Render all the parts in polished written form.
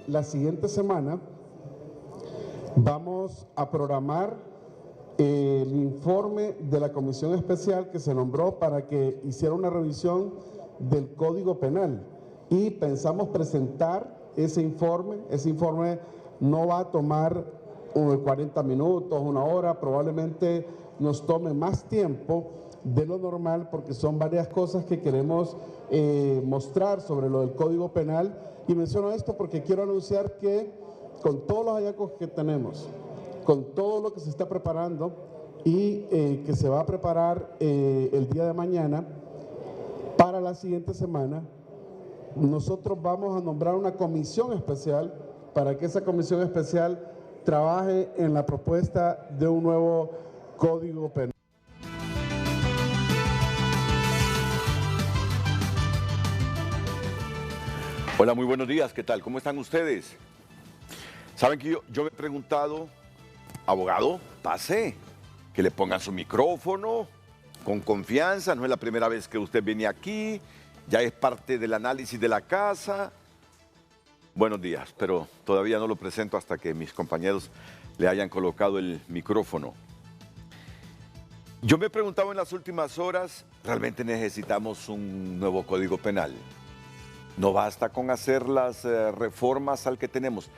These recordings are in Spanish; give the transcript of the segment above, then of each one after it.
La siguiente semana vamos a programar el informe de la comisión especial que se nombró para que hiciera una revisión del Código Penal y pensamos presentar ese informe. Ese informe no va a tomar 40 minutos, una hora, probablemente nos tome más tiempo de lo normal porque son varias cosas que queremos mostrar sobre lo del Código Penal. Y menciono esto porque quiero anunciar que con todos los hallazgos que tenemos, con todo lo que se está preparando y que se va a preparar el día de mañana, para la siguiente semana, nosotros vamos a nombrar una comisión especial para que esa comisión especial trabaje en la propuesta de un nuevo Código Penal. Hola, muy buenos días, ¿qué tal? ¿Cómo están ustedes? Saben que yo me he preguntado, abogado, pase, que le pongan su micrófono con confianza, no es la primera vez que usted viene aquí, ya es parte del análisis de la casa. Buenos días, pero todavía no lo presento hasta que mis compañeros le hayan colocado el micrófono. Yo me he preguntado en las últimas horas, ¿realmente necesitamos un nuevo Código Penal? No basta con hacer las reformas al que tenemos.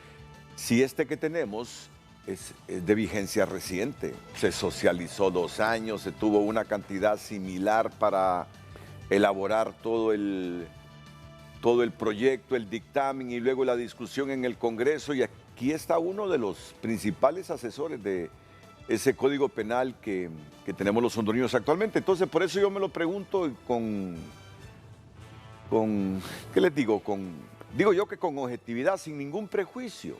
Si este que tenemos es de vigencia reciente, se socializó 2 años, se tuvo una cantidad similar para elaborar todo el proyecto, el dictamen y luego la discusión en el Congreso. Y aquí está uno de los principales asesores de ese Código Penal que tenemos los hondureños actualmente. Entonces, por eso yo me lo pregunto ¿qué les digo? Digo yo que con objetividad, sin ningún prejuicio,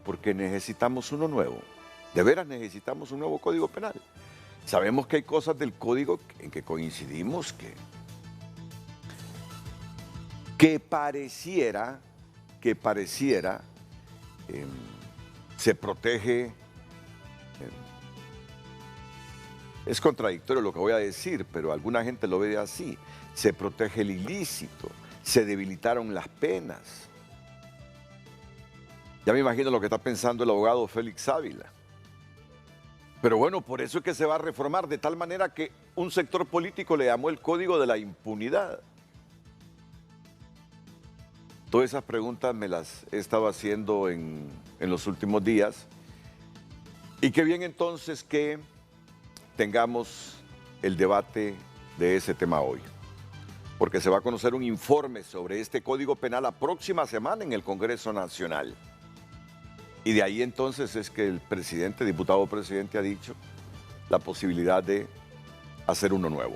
porque necesitamos uno nuevo. De veras necesitamos un nuevo Código Penal. Sabemos que hay cosas del Código en que coincidimos que pareciera se protege. Es contradictorio lo que voy a decir, pero alguna gente lo ve así. Se protege el ilícito, se debilitaron las penas. Ya me imagino lo que está pensando el abogado Félix Ávila. Pero bueno, por eso es que se va a reformar de tal manera que un sector político le llamó el Código de la Impunidad. Todas esas preguntas me las he estado haciendo en los últimos días. Y qué bien entonces que tengamos el debate de ese tema hoy, porque se va a conocer un informe sobre este Código Penal la próxima semana en el Congreso Nacional. Y de ahí entonces es que el diputado presidente ha dicho la posibilidad de hacer uno nuevo.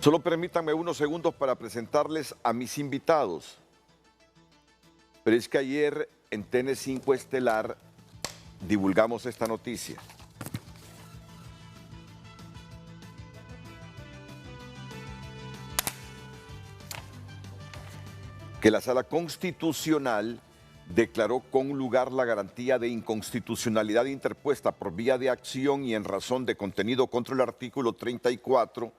Solo permítanme unos segundos para presentarles a mis invitados. Pero es que ayer en TN5 Estelar divulgamos esta noticia. Que la Sala Constitucional declaró con lugar la garantía de inconstitucionalidad interpuesta por vía de acción y en razón de contenido contra el artículo 34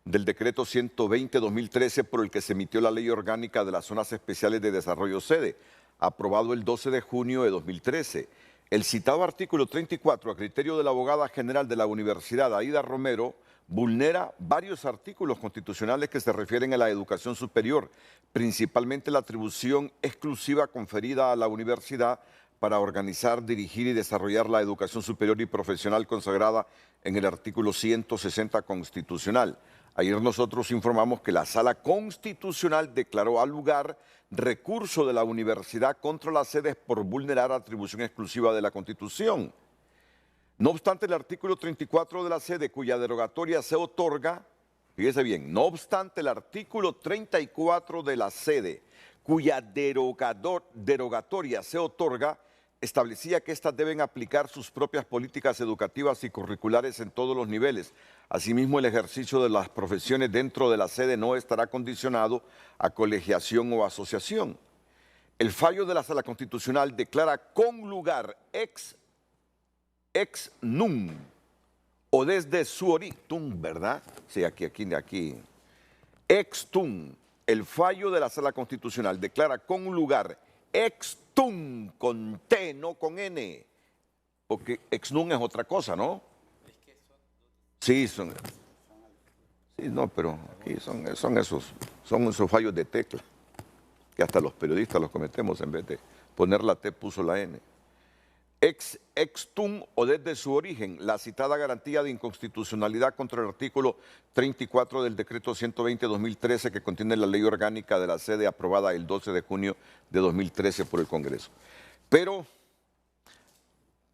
del decreto 120-2013 por el que se emitió la Ley Orgánica de las Zonas Especiales de Desarrollo Sede, aprobado el 12 de junio de 2013. El citado artículo 34, a criterio de la abogada general de la Universidad, Aida Romero, vulnera varios artículos constitucionales que se refieren a la educación superior, principalmente la atribución exclusiva conferida a la universidad para organizar, dirigir y desarrollar la educación superior y profesional consagrada en el artículo 160 constitucional. Ayer nosotros informamos que la Sala Constitucional declaró al lugar recurso de la universidad contra las sedes por vulnerar atribución exclusiva de la Constitución. No obstante, el artículo 34 de la sede, cuya derogatoria se otorga, fíjese bien, no obstante el artículo 34 de la sede, cuya derogatoria se otorga, establecía que éstas deben aplicar sus propias políticas educativas y curriculares en todos los niveles. Asimismo, el ejercicio de las profesiones dentro de la sede no estará condicionado a colegiación o asociación. El fallo de la Sala Constitucional declara con lugar ex nunc o desde su origen, ¿verdad? Sí, aquí, ex tunc, el fallo de la Sala Constitucional declara con un lugar ex tunc con T, no con N, porque ex nunc es otra cosa, ¿no? Sí, no, pero aquí son esos fallos de tecla, que hasta los periodistas los cometemos, en vez de poner la T puso la N. Ex tunc o desde su origen, la citada garantía de inconstitucionalidad contra el artículo 34 del decreto 120-2013 que contiene la ley orgánica de la sede aprobada el 12 de junio de 2013 por el Congreso. Pero,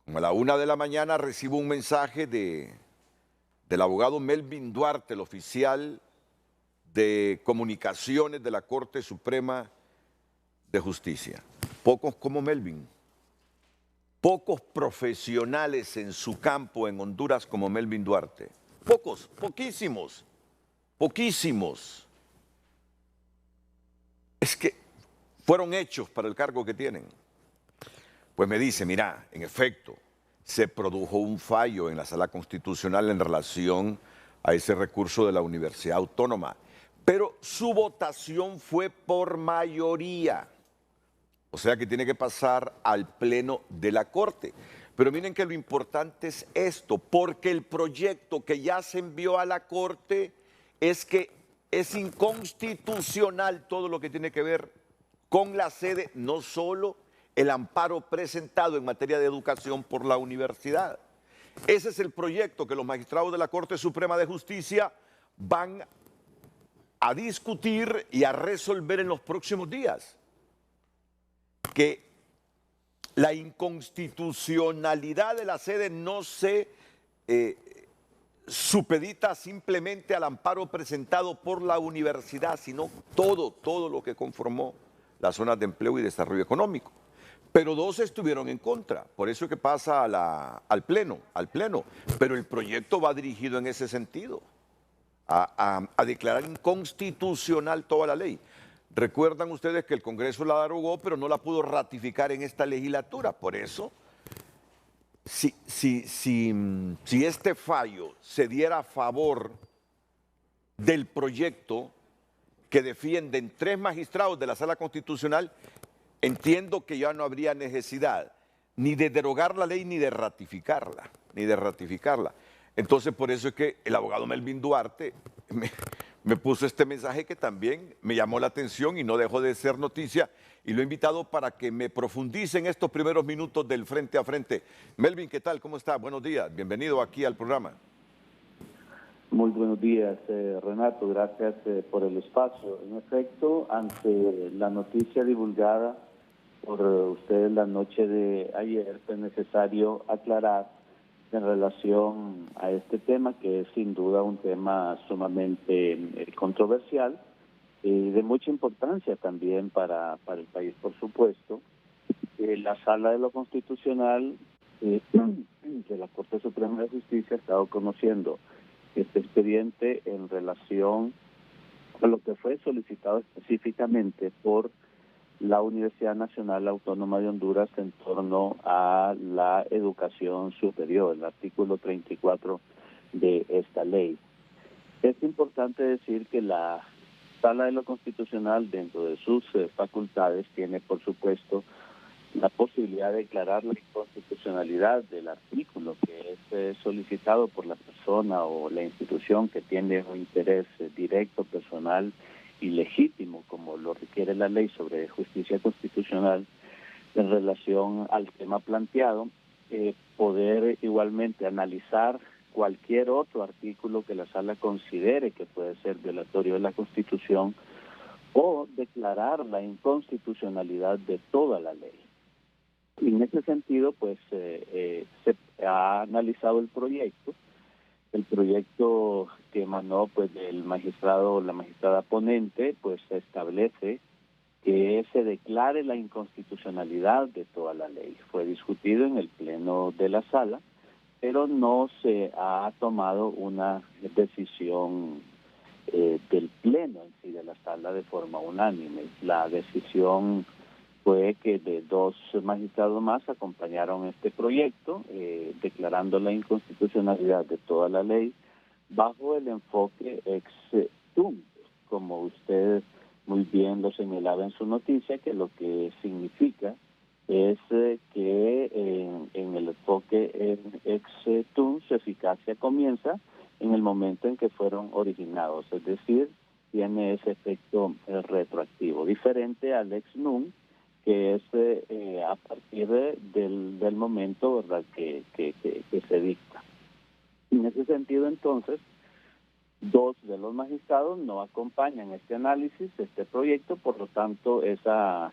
como a la 1 de la mañana recibo un mensaje del abogado Melvin Duarte, el oficial de comunicaciones de la Corte Suprema de Justicia. Pocos como Melvin. Pocos profesionales en su campo en Honduras como Melvin Duarte. Pocos, poquísimos, poquísimos. Es que fueron hechos para el cargo que tienen. Pues me dice, mira, en efecto, se produjo un fallo en la Sala Constitucional en relación a ese recurso de la Universidad Autónoma, pero su votación fue por mayoría. O sea que tiene que pasar al Pleno de la Corte. Pero miren que lo importante es esto, porque el proyecto que ya se envió a la Corte es que es inconstitucional todo lo que tiene que ver con la sede, no solo el amparo presentado en materia de educación por la universidad. Ese es el proyecto que los magistrados de la Corte Suprema de Justicia van a discutir y a resolver en los próximos días. Que la inconstitucionalidad de la sede no se supedita simplemente al amparo presentado por la universidad, sino todo lo que conformó las zonas de empleo y desarrollo económico. Pero dos estuvieron en contra, por eso es que pasa al pleno. Pero el proyecto va dirigido en ese sentido, a declarar inconstitucional toda la ley. Recuerdan ustedes que el Congreso la derogó, pero no la pudo ratificar en esta legislatura. Por eso, si este fallo se diera a favor del proyecto que defienden 3 magistrados de la Sala Constitucional, entiendo que ya no habría necesidad ni de derogar la ley ni de ratificarla. Entonces, por eso es que el abogado Melvin Duarte me puso este mensaje que también me llamó la atención y no dejó de ser noticia, y lo he invitado para que me profundice en estos primeros minutos del Frente a Frente. Melvin, ¿qué tal? ¿Cómo está? Buenos días. Bienvenido aquí al programa. Muy buenos días, Renato. Gracias por el espacio. En efecto, ante la noticia divulgada por ustedes la noche de ayer, fue necesario aclarar en relación a este tema, que es sin duda un tema sumamente controversial y de mucha importancia también para el país, por supuesto. La Sala de lo Constitucional de la Corte Suprema de Justicia ha estado conociendo este expediente en relación a lo que fue solicitado específicamente por la Universidad Nacional Autónoma de Honduras en torno a la educación superior, el artículo 34 de esta ley. Es importante decir que la Sala de lo Constitucional, dentro de sus facultades, tiene, por supuesto, la posibilidad de declarar la inconstitucionalidad del artículo que es solicitado por la persona o la institución que tiene un interés directo, personal y legítimo, como lo requiere la ley sobre justicia constitucional en relación al tema planteado, poder igualmente analizar cualquier otro artículo que la Sala considere que puede ser violatorio de la Constitución o declarar la inconstitucionalidad de toda la ley. Y en ese sentido, pues, se ha analizado el proyecto que emanó pues del magistrado o la magistrada ponente, pues establece que se declare la inconstitucionalidad de toda la ley. Fue discutido en el pleno de la sala, pero no se ha tomado una decisión del pleno en sí de la sala de forma unánime. La decisión fue que de 2 magistrados más acompañaron este proyecto, declarando la inconstitucionalidad de toda la ley bajo el enfoque ex tunc, como usted muy bien lo señalaba en su noticia, que lo que significa es que en el enfoque en ex-TUN su eficacia comienza en el momento en que fueron originados, es decir, tiene ese efecto retroactivo, diferente al ex-NUN, que es a partir del momento, ¿verdad?, que se dicta. En ese sentido, entonces, 2 de los magistrados no acompañan este análisis, este proyecto, por lo tanto, esa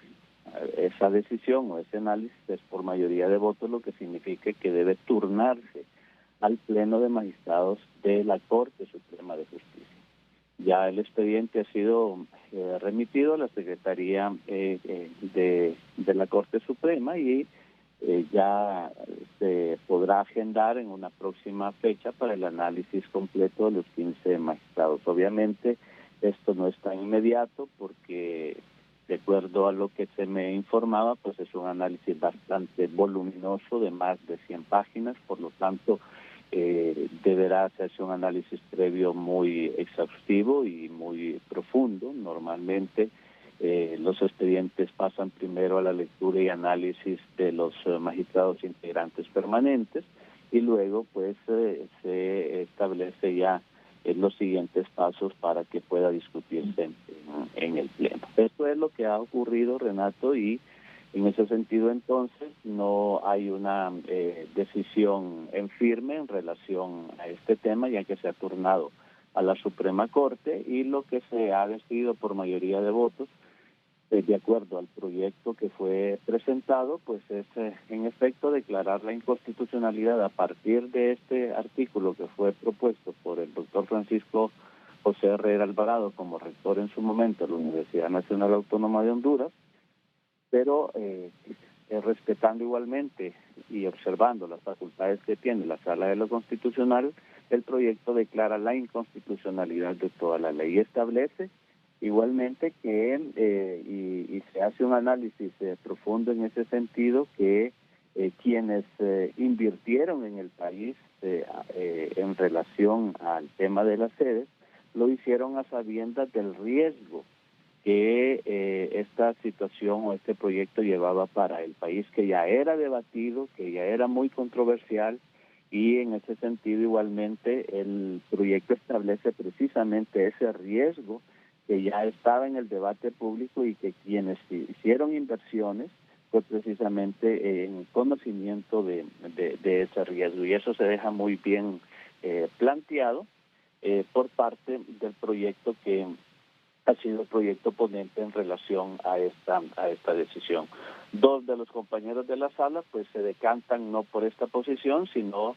decisión o ese análisis es por mayoría de votos, lo que significa que debe turnarse al Pleno de Magistrados de la Corte Suprema de Justicia. Ya el expediente ha sido remitido a la Secretaría de la Corte Suprema y ya se podrá agendar en una próxima fecha para el análisis completo de los 15 magistrados. Obviamente esto no es tan inmediato porque, de acuerdo a lo que se me informaba, pues es un análisis bastante voluminoso de más de 100 páginas, por lo tanto deberá hacerse un análisis previo muy exhaustivo y muy profundo. Normalmente los expedientes pasan primero a la lectura y análisis de los magistrados integrantes permanentes y luego pues se establece ya los siguientes pasos para que pueda discutirse en el Pleno. Esto es lo que ha ocurrido, Renato, y en ese sentido, entonces, no hay una decisión en firme en relación a este tema, ya que se ha turnado a la Suprema Corte y lo que se ha decidido por mayoría de votos, de acuerdo al proyecto que fue presentado, pues es en efecto declarar la inconstitucionalidad a partir de este artículo que fue propuesto por el doctor Francisco José Herrera Alvarado como rector en su momento de la Universidad Nacional Autónoma de Honduras, pero respetando igualmente y observando las facultades que tiene la Sala de lo Constitucional, el proyecto declara la inconstitucionalidad de toda la ley y establece igualmente que, y se hace un análisis profundo en ese sentido, que quienes invirtieron en el país en relación al tema de las sedes, lo hicieron a sabiendas del riesgo que esta situación o este proyecto llevaba para el país, que ya era debatido, que ya era muy controversial, y en ese sentido igualmente el proyecto establece precisamente ese riesgo que ya estaba en el debate público y que quienes hicieron inversiones fue precisamente en conocimiento de ese riesgo, y eso se deja muy bien planteado por parte del proyecto que ha sido el proyecto ponente en relación a esta decisión. 2 de los compañeros de la sala pues se decantan no por esta posición, sino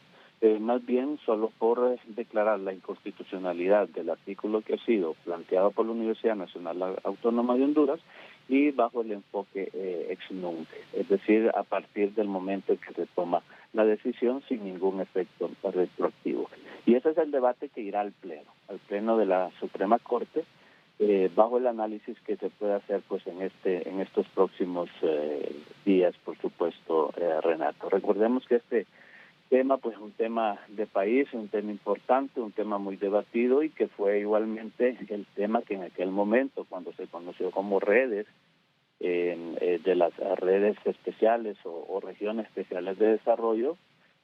más bien solo por declarar la inconstitucionalidad del artículo que ha sido planteado por la Universidad Nacional Autónoma de Honduras y bajo el enfoque ex-nunc, es decir, a partir del momento en que se toma la decisión sin ningún efecto retroactivo. Y ese es el debate que irá al Pleno de la Suprema Corte, bajo el análisis que se puede hacer pues en estos próximos días, por supuesto, Renato. Recordemos que este tema pues es un tema de país, un tema importante, un tema muy debatido y que fue igualmente el tema que en aquel momento, cuando se conoció como redes, de las redes especiales o regiones especiales de desarrollo,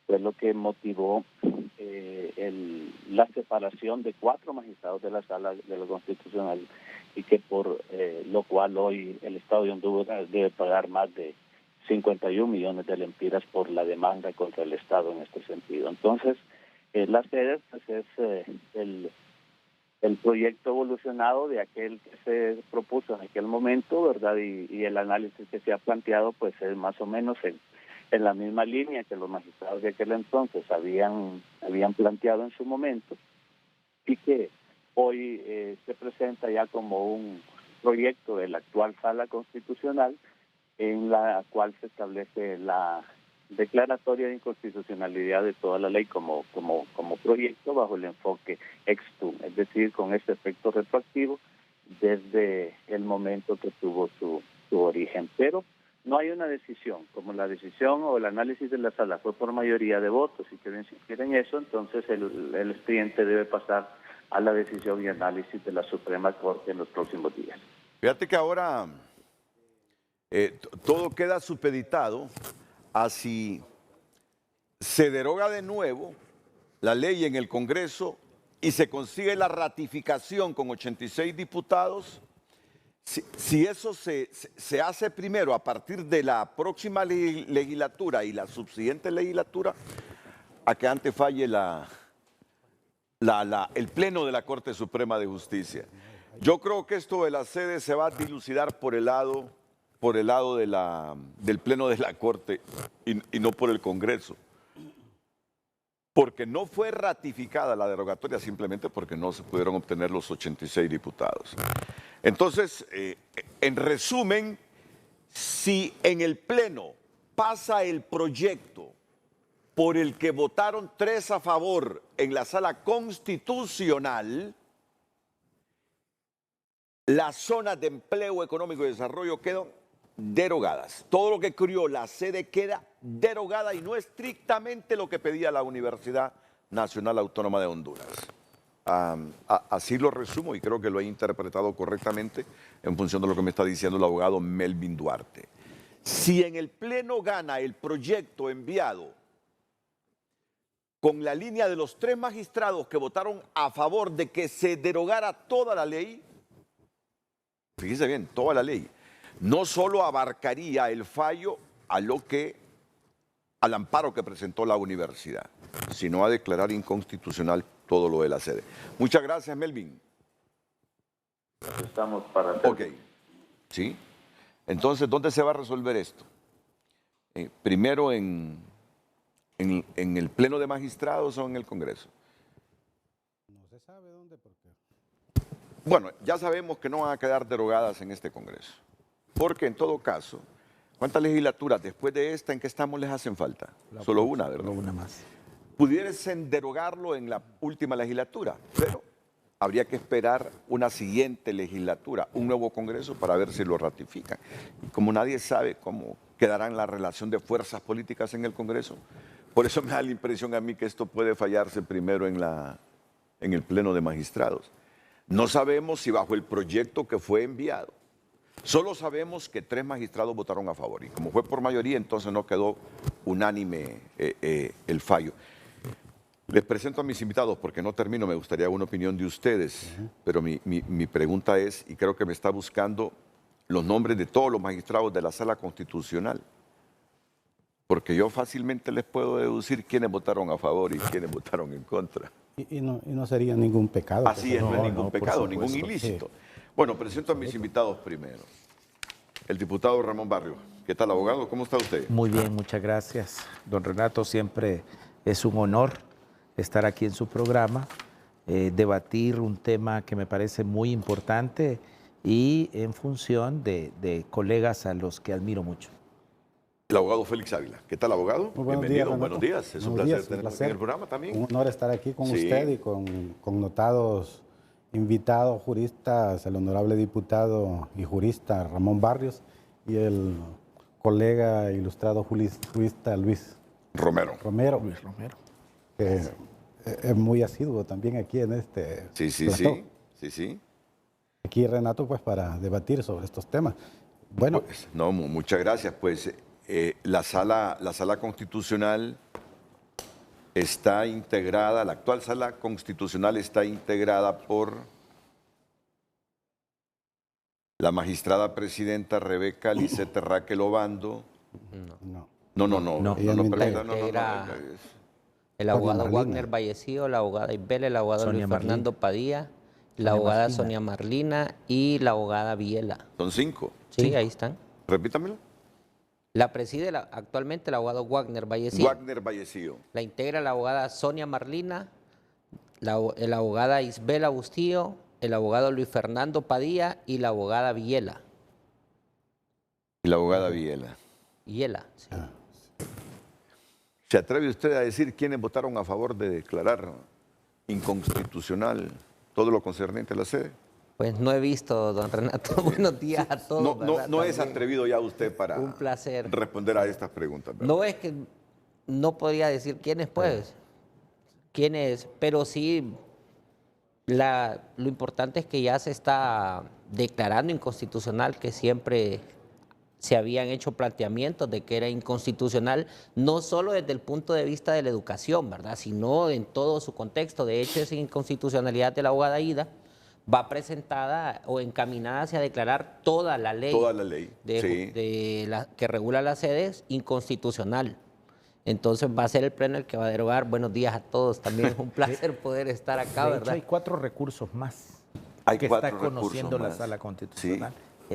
fue lo que motivó la separación de 4 magistrados de la Sala de lo Constitucional y que por lo cual hoy el Estado de Honduras debe pagar más de 51 millones de lempiras por la demanda contra el Estado en este sentido. Entonces, las sedes pues, es el proyecto evolucionado de aquel que se propuso en aquel momento, ¿verdad? Y el análisis que se ha planteado pues es más o menos en la misma línea que los magistrados de aquel entonces habían planteado en su momento y que hoy se presenta ya como un proyecto de la actual Sala Constitucional en la cual se establece la declaratoria de inconstitucionalidad de toda la ley como proyecto bajo el enfoque ex-TUN, es decir, con este efecto retroactivo desde el momento que tuvo su origen. Pero no hay una decisión, como la decisión o el análisis de la sala fue por mayoría de votos y quiero insistir en eso, entonces el expediente debe pasar a la decisión y análisis de la Suprema Corte en los próximos días. Fíjate que ahora todo queda supeditado a si se deroga de nuevo la ley en el Congreso y se consigue la ratificación con 86 diputados. Si eso se hace primero a partir de la próxima legislatura y la subsiguiente legislatura, a que antes falle el Pleno de la Corte Suprema de Justicia. Yo creo que esto de la sede se va a dilucidar por el lado del Pleno de la Corte y no por el Congreso. Porque no fue ratificada la derogatoria simplemente porque no se pudieron obtener los 86 diputados. Entonces, en resumen, si en el Pleno pasa el proyecto por el que votaron 3 a favor en la Sala Constitucional, las zonas de empleo económico y desarrollo quedan derogadas. Todo lo que crió la sede queda derogada y no estrictamente lo que pedía la Universidad Nacional Autónoma de Honduras. Así lo resumo y creo que lo he interpretado correctamente en función de lo que me está diciendo el abogado Melvin Duarte. Si en el Pleno gana el proyecto enviado con la línea de los 3 magistrados que votaron a favor de que se derogara toda la ley, fíjese bien, toda la ley, no solo abarcaría el fallo al amparo que presentó la universidad, sino a declarar inconstitucional todo lo de la sede. Muchas gracias, Melvin. Estamos para... Ok, ¿sí? Entonces, ¿dónde se va a resolver esto? Primero en el Pleno de Magistrados o en el Congreso. No se sabe dónde, porque... Bueno, ya sabemos que no van a quedar derogadas en este Congreso. Porque en todo caso, ¿cuántas legislaturas después de esta en que estamos les hacen falta? Solo una, ¿verdad? Solo una más. Pudiesen derogarlo en la última legislatura, pero habría que esperar una siguiente legislatura, un nuevo Congreso para ver si lo ratifican. Y como nadie sabe cómo quedará la relación de fuerzas políticas en el Congreso, por eso me da la impresión a mí que esto puede fallarse primero en el Pleno de Magistrados. No sabemos si bajo el proyecto que fue enviado. Solo sabemos que 3 magistrados votaron a favor y como fue por mayoría, entonces no quedó unánime el fallo. Les presento a mis invitados porque no termino, me gustaría una opinión de ustedes, pero mi pregunta es, y creo que me está buscando los nombres de todos los magistrados de la Sala Constitucional, porque yo fácilmente les puedo deducir quiénes votaron a favor y quiénes votaron en contra. Y no sería ningún pecado. Así es, no es ningún pecado, por ningún supuesto, ilícito. sí. Bueno, presento a mis invitados primero. El diputado Ramón Barrios. ¿Qué tal, abogado? ¿Cómo está usted? Muy bien, muchas gracias. Don Renato, siempre es un honor estar aquí en su programa, debatir un tema que me parece muy importante y en función de colegas a los que admiro mucho. El abogado Félix Ávila. ¿Qué tal, abogado? Muy buenos Bienvenido, días, buenos días. Es un placer tenerlo aquí en el programa también. Un honor estar aquí con Sí. usted y con notados invitados juristas, el honorable diputado y jurista Ramón Barrios y el colega ilustrado jurista Luis Romero. Romero, Luis Romero. que es muy asiduo también aquí en este plató. Sí. Aquí Renato, pues para debatir sobre estos temas. Bueno, Pues, no, muchas gracias. Pues la sala constitucional está integrada, la actual sala constitucional está integrada por la magistrada presidenta Rebeca Lisette Raquel Obando. no. No, Ella no permita, integra. no. El abogado Marlina. Wagner Vallecillo, la abogada Isbel, el abogado Sonia Luis Marlina. Fernando Padilla, la Sonia abogada Marlina. Sonia Marlina y la abogada Viela. Son 5. Sí, ahí están. Repítamelo. La preside actualmente el abogado Wagner Vallecillo. Wagner Vallecillo. La integra la abogada Sonia Marlina, la abogada Isbel Agustío, el abogado Luis Fernando Padilla y la abogada Viela. Y la abogada Viela. Viela, sí. ¿Se atreve usted a decir quiénes votaron a favor de declarar inconstitucional todo lo concerniente a la sede? Pues no he visto, don Renato. Buenos días a todos. No es También. atrevido ya usted para Un placer. responder a estas preguntas, ¿verdad? No es que no podría decir quiénes, pues. Quiénes, pero sí, lo importante es que ya se está declarando inconstitucional que siempre se habían hecho planteamientos de que era inconstitucional, no solo desde el punto de vista de la educación, ¿verdad?, sino en todo su contexto. De hecho, esa inconstitucionalidad de la abogada Aida va presentada o encaminada hacia declarar toda la ley, que regula las sedes inconstitucional. Entonces va a ser el pleno el que va a derogar. Buenos días a todos, también es un placer poder estar acá, de ¿verdad? hecho, hay 4 recursos más Hay que 4 está conociendo recursos la más. Sala Constitucional.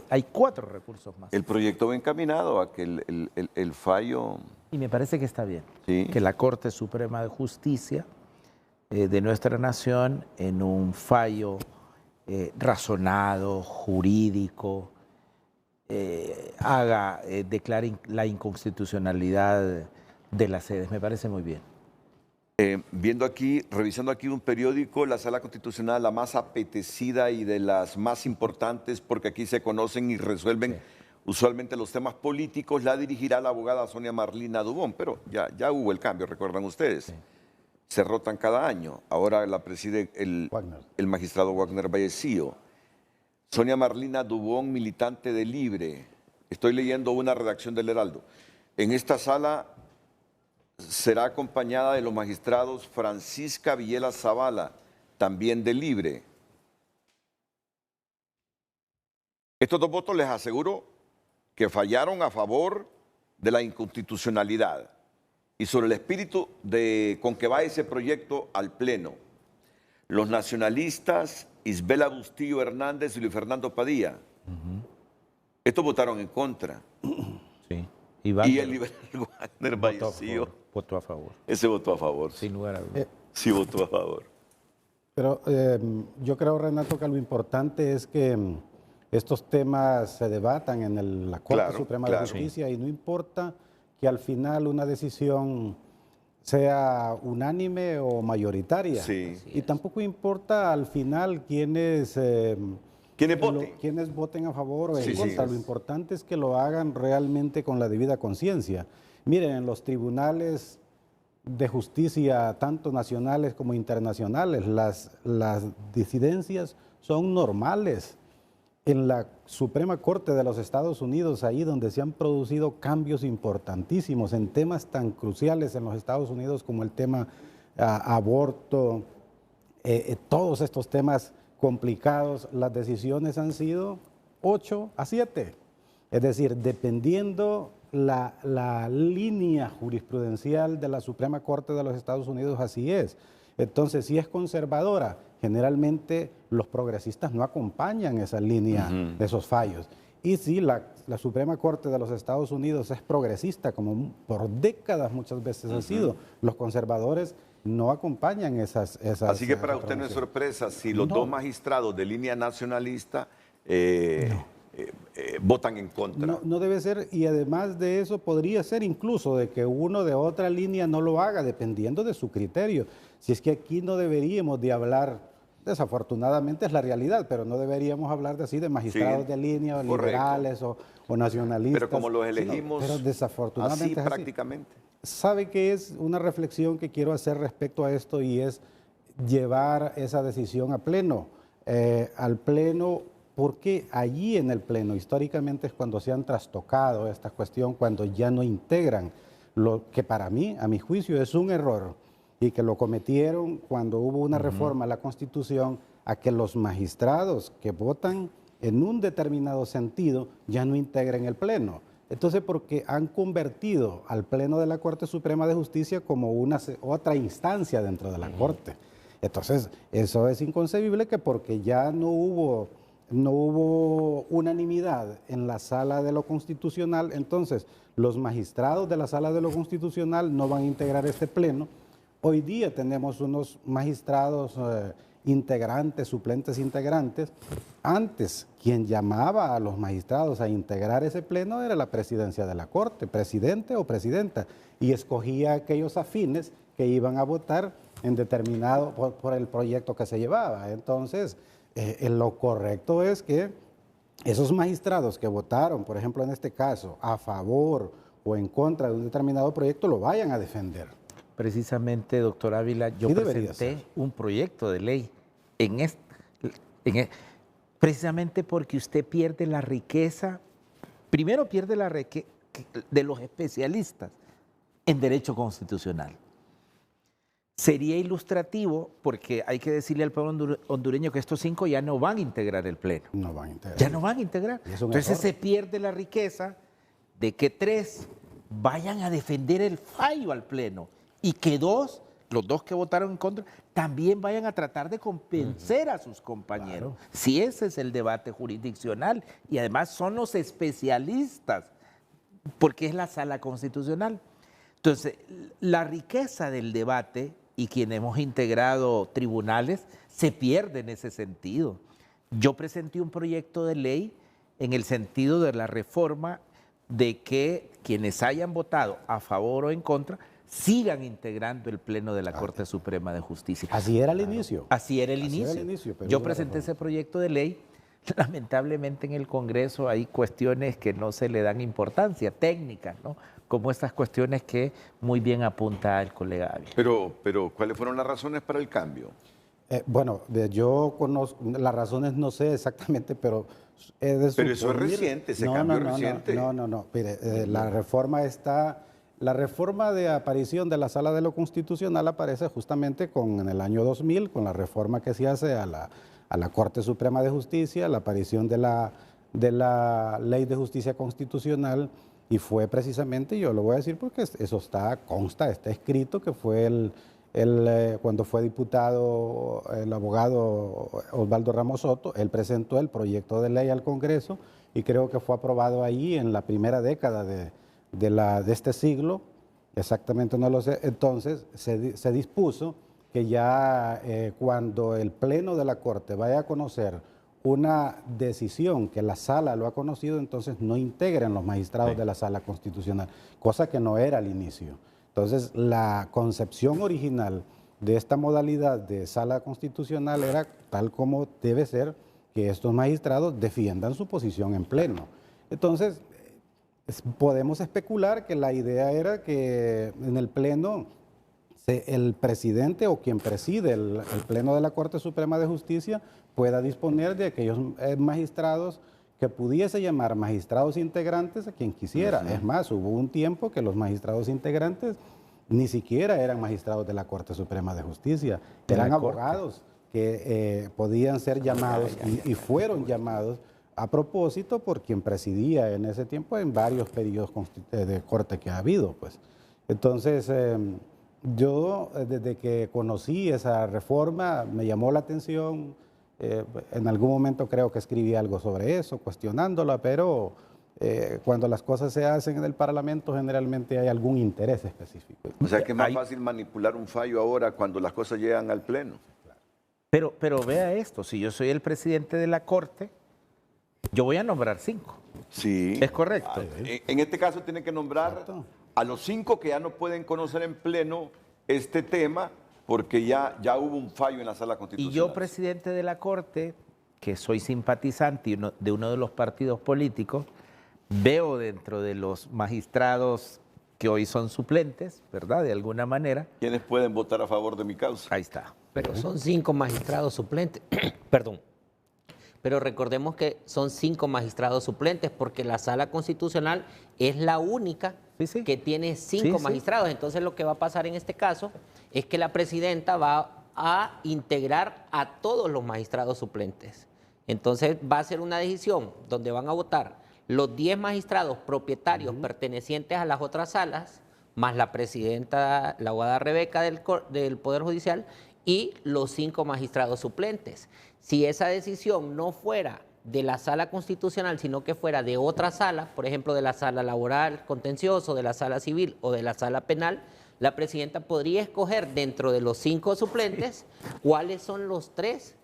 Hay 4 recursos más. El proyecto va encaminado a que el fallo... Y me parece que está bien, Sí. que la Corte Suprema de Justicia de nuestra nación, en un fallo razonado, jurídico, declare la inconstitucionalidad de las sedes. Me parece muy bien. Viendo aquí, revisando aquí un periódico, la Sala Constitucional, la más apetecida y de las más importantes, porque aquí se conocen y resuelven usualmente los temas políticos, la dirigirá la abogada Sonia Marlina Dubón, pero ya hubo el cambio, recuerdan ustedes. Sí. Se rotan cada año. Ahora la preside el magistrado Wagner Vallecillo. Sonia Marlina Dubón, militante de Libre. Estoy leyendo una redacción del Heraldo. En esta sala será acompañada de los magistrados Francisca Villela Zavala, también de Libre. Estos 2 votos les aseguro que fallaron a favor de la inconstitucionalidad y sobre el espíritu con que va ese proyecto al Pleno. Los nacionalistas Isbela Bustillo Hernández y Luis Fernando Padilla. Estos votaron en contra. Sí. Y el liberal Wagner Vallecillo votó a favor. Ese votó a favor. Sin lugar a dudas. Sí votó a favor. Pero yo creo, Renato, que lo importante es que estos temas se debatan en la Corte Suprema de Justicia y no importa que al final una decisión sea unánime o mayoritaria. Sí. Y tampoco importa al final quiénes voten a favor o en contra. Lo importante es que lo hagan realmente con la debida conciencia. Miren, en los tribunales de justicia, tanto nacionales como internacionales, las disidencias son normales. En la Suprema Corte de los Estados Unidos, ahí donde se han producido cambios importantísimos en temas tan cruciales en los Estados Unidos como el tema aborto, todos estos temas complicados, las decisiones han sido 8-7. Es decir, dependiendo la línea jurisprudencial de la Suprema Corte de los Estados Unidos, así es. Entonces, si es conservadora, generalmente los progresistas no acompañan esa línea de esos fallos. Y si la Suprema Corte de los Estados Unidos es progresista, como por décadas muchas veces ha sido, los conservadores no acompañan esas Así que para usted no es sorpresa si los 2 magistrados de línea nacionalista votan en contra. No debe ser, y además de eso podría ser incluso de que uno de otra línea no lo haga, dependiendo de su criterio. Si es que aquí no deberíamos de hablar, desafortunadamente es la realidad, pero no deberíamos hablar de magistrados de línea, o liberales o nacionalistas. Pero como los elegimos pero desafortunadamente así prácticamente. ¿Sabe qué es una reflexión que quiero hacer respecto a esto? Y es llevar esa decisión a pleno, al pleno, porque allí en el pleno históricamente es cuando se han trastocado esta cuestión, cuando ya no integran lo que para mí, a mi juicio, es un error y que lo cometieron cuando hubo una reforma a la Constitución, a que los magistrados que votan en un determinado sentido ya no integren el pleno. Entonces, porque han convertido al Pleno de la Corte Suprema de Justicia como otra instancia dentro de la Corte. Entonces, eso es inconcebible, que porque ya no hubo unanimidad en la Sala de lo Constitucional, entonces los magistrados de la Sala de lo Constitucional no van a integrar este Pleno. Hoy día tenemos unos magistrados integrantes, suplentes integrantes. Antes, quien llamaba a los magistrados a integrar ese pleno era la presidencia de la Corte, presidente o presidenta, y escogía a aquellos afines que iban a votar en determinado por el proyecto que se llevaba. Entonces, lo correcto es que esos magistrados que votaron, por ejemplo en este caso, a favor o en contra de un determinado proyecto, lo vayan a defender. Precisamente, doctor Ávila, yo presenté un proyecto de ley Precisamente porque usted pierde la riqueza, primero pierde la riqueza de los especialistas en derecho constitucional. Sería ilustrativo, porque hay que decirle al pueblo hondureño que estos 5 ya no van a integrar el Pleno. No van a integrar. Ya no van a integrar. Entonces se pierde la riqueza de que 3 vayan a defender el fallo al Pleno y que 2, los 2 que votaron en contra, también vayan a tratar de convencer a sus compañeros. Claro. Si ese es el debate jurisdiccional, y además son los especialistas, porque es la sala constitucional. Entonces, la riqueza del debate y quienes hemos integrado tribunales se pierde en ese sentido. Yo presenté un proyecto de ley en el sentido de la reforma de que quienes hayan votado a favor o en contra sigan integrando el Pleno de la Corte Suprema de Justicia. Así era el inicio. Así era el inicio. Yo presenté ese proyecto de ley. Lamentablemente en el Congreso hay cuestiones que no se le dan importancia, técnicas, ¿no? Como estas cuestiones que muy bien apunta el colega Ávila. Pero ¿cuáles fueron las razones para el cambio? Bueno, yo conozco, las razones no sé exactamente, pero he de Pero eso es reciente, ese cambio es reciente. No, mire, la reforma de aparición de la Sala de lo Constitucional aparece justamente en el año 2000, con la reforma que se hace a la Corte Suprema de Justicia, la aparición de la Ley de Justicia Constitucional, y fue precisamente, yo lo voy a decir porque eso está escrito, que fue cuando fue diputado el abogado Osvaldo Ramos Soto, él presentó el proyecto de ley al Congreso y creo que fue aprobado ahí en la primera década de este siglo, exactamente no lo sé. Entonces se dispuso que ya cuando el Pleno de la Corte vaya a conocer una decisión que la Sala lo ha conocido, entonces no integren los magistrados de la Sala Constitucional, cosa que no era al inicio. Entonces, la concepción original de esta modalidad de Sala Constitucional era tal como debe ser, que estos magistrados defiendan su posición en Pleno. Entonces, podemos especular que la idea era que en el Pleno el presidente o quien preside el Pleno de la Corte Suprema de Justicia pueda disponer de aquellos magistrados que pudiese llamar magistrados integrantes a quien quisiera. Es más, hubo un tiempo que los magistrados integrantes ni siquiera eran magistrados de la Corte Suprema de Justicia, eran abogados que podían ser llamados y fueron llamados a propósito por quien presidía en ese tiempo en varios periodos de corte que ha habido, pues. Entonces, yo desde que conocí esa reforma me llamó la atención, en algún momento creo que escribí algo sobre eso, cuestionándola, pero cuando las cosas se hacen en el Parlamento generalmente hay algún interés específico. O sea que es más fácil manipular un fallo ahora cuando las cosas llegan al Pleno. Pero vea esto, si yo soy el presidente de la Corte, yo voy a nombrar 5. Sí. ¿Es correcto? En este caso tiene que nombrar a los 5 que ya no pueden conocer en Pleno este tema porque ya hubo un fallo en la Sala Constitucional. Y yo, presidente de la Corte, que soy simpatizante de uno de los partidos políticos, veo dentro de los magistrados que hoy son suplentes, ¿verdad? De alguna manera. ¿Quiénes pueden votar a favor de mi causa? Ahí está. Pero son 5 magistrados suplentes. Perdón. Pero recordemos que son 5 magistrados suplentes porque la Sala Constitucional es la única que tiene 5 magistrados. Entonces lo que va a pasar en este caso es que la presidenta va a integrar a todos los magistrados suplentes. Entonces va a ser una decisión donde van a votar los 10 magistrados propietarios pertenecientes a las otras salas, más la presidenta, la abogada Rebeca del Poder Judicial, y los 5 magistrados suplentes. Si esa decisión no fuera de la Sala Constitucional, sino que fuera de otra sala, por ejemplo, de la Sala Laboral Contencioso, de la Sala Civil o de la Sala Penal, la presidenta podría escoger dentro de los 5 suplentes cuáles son los 3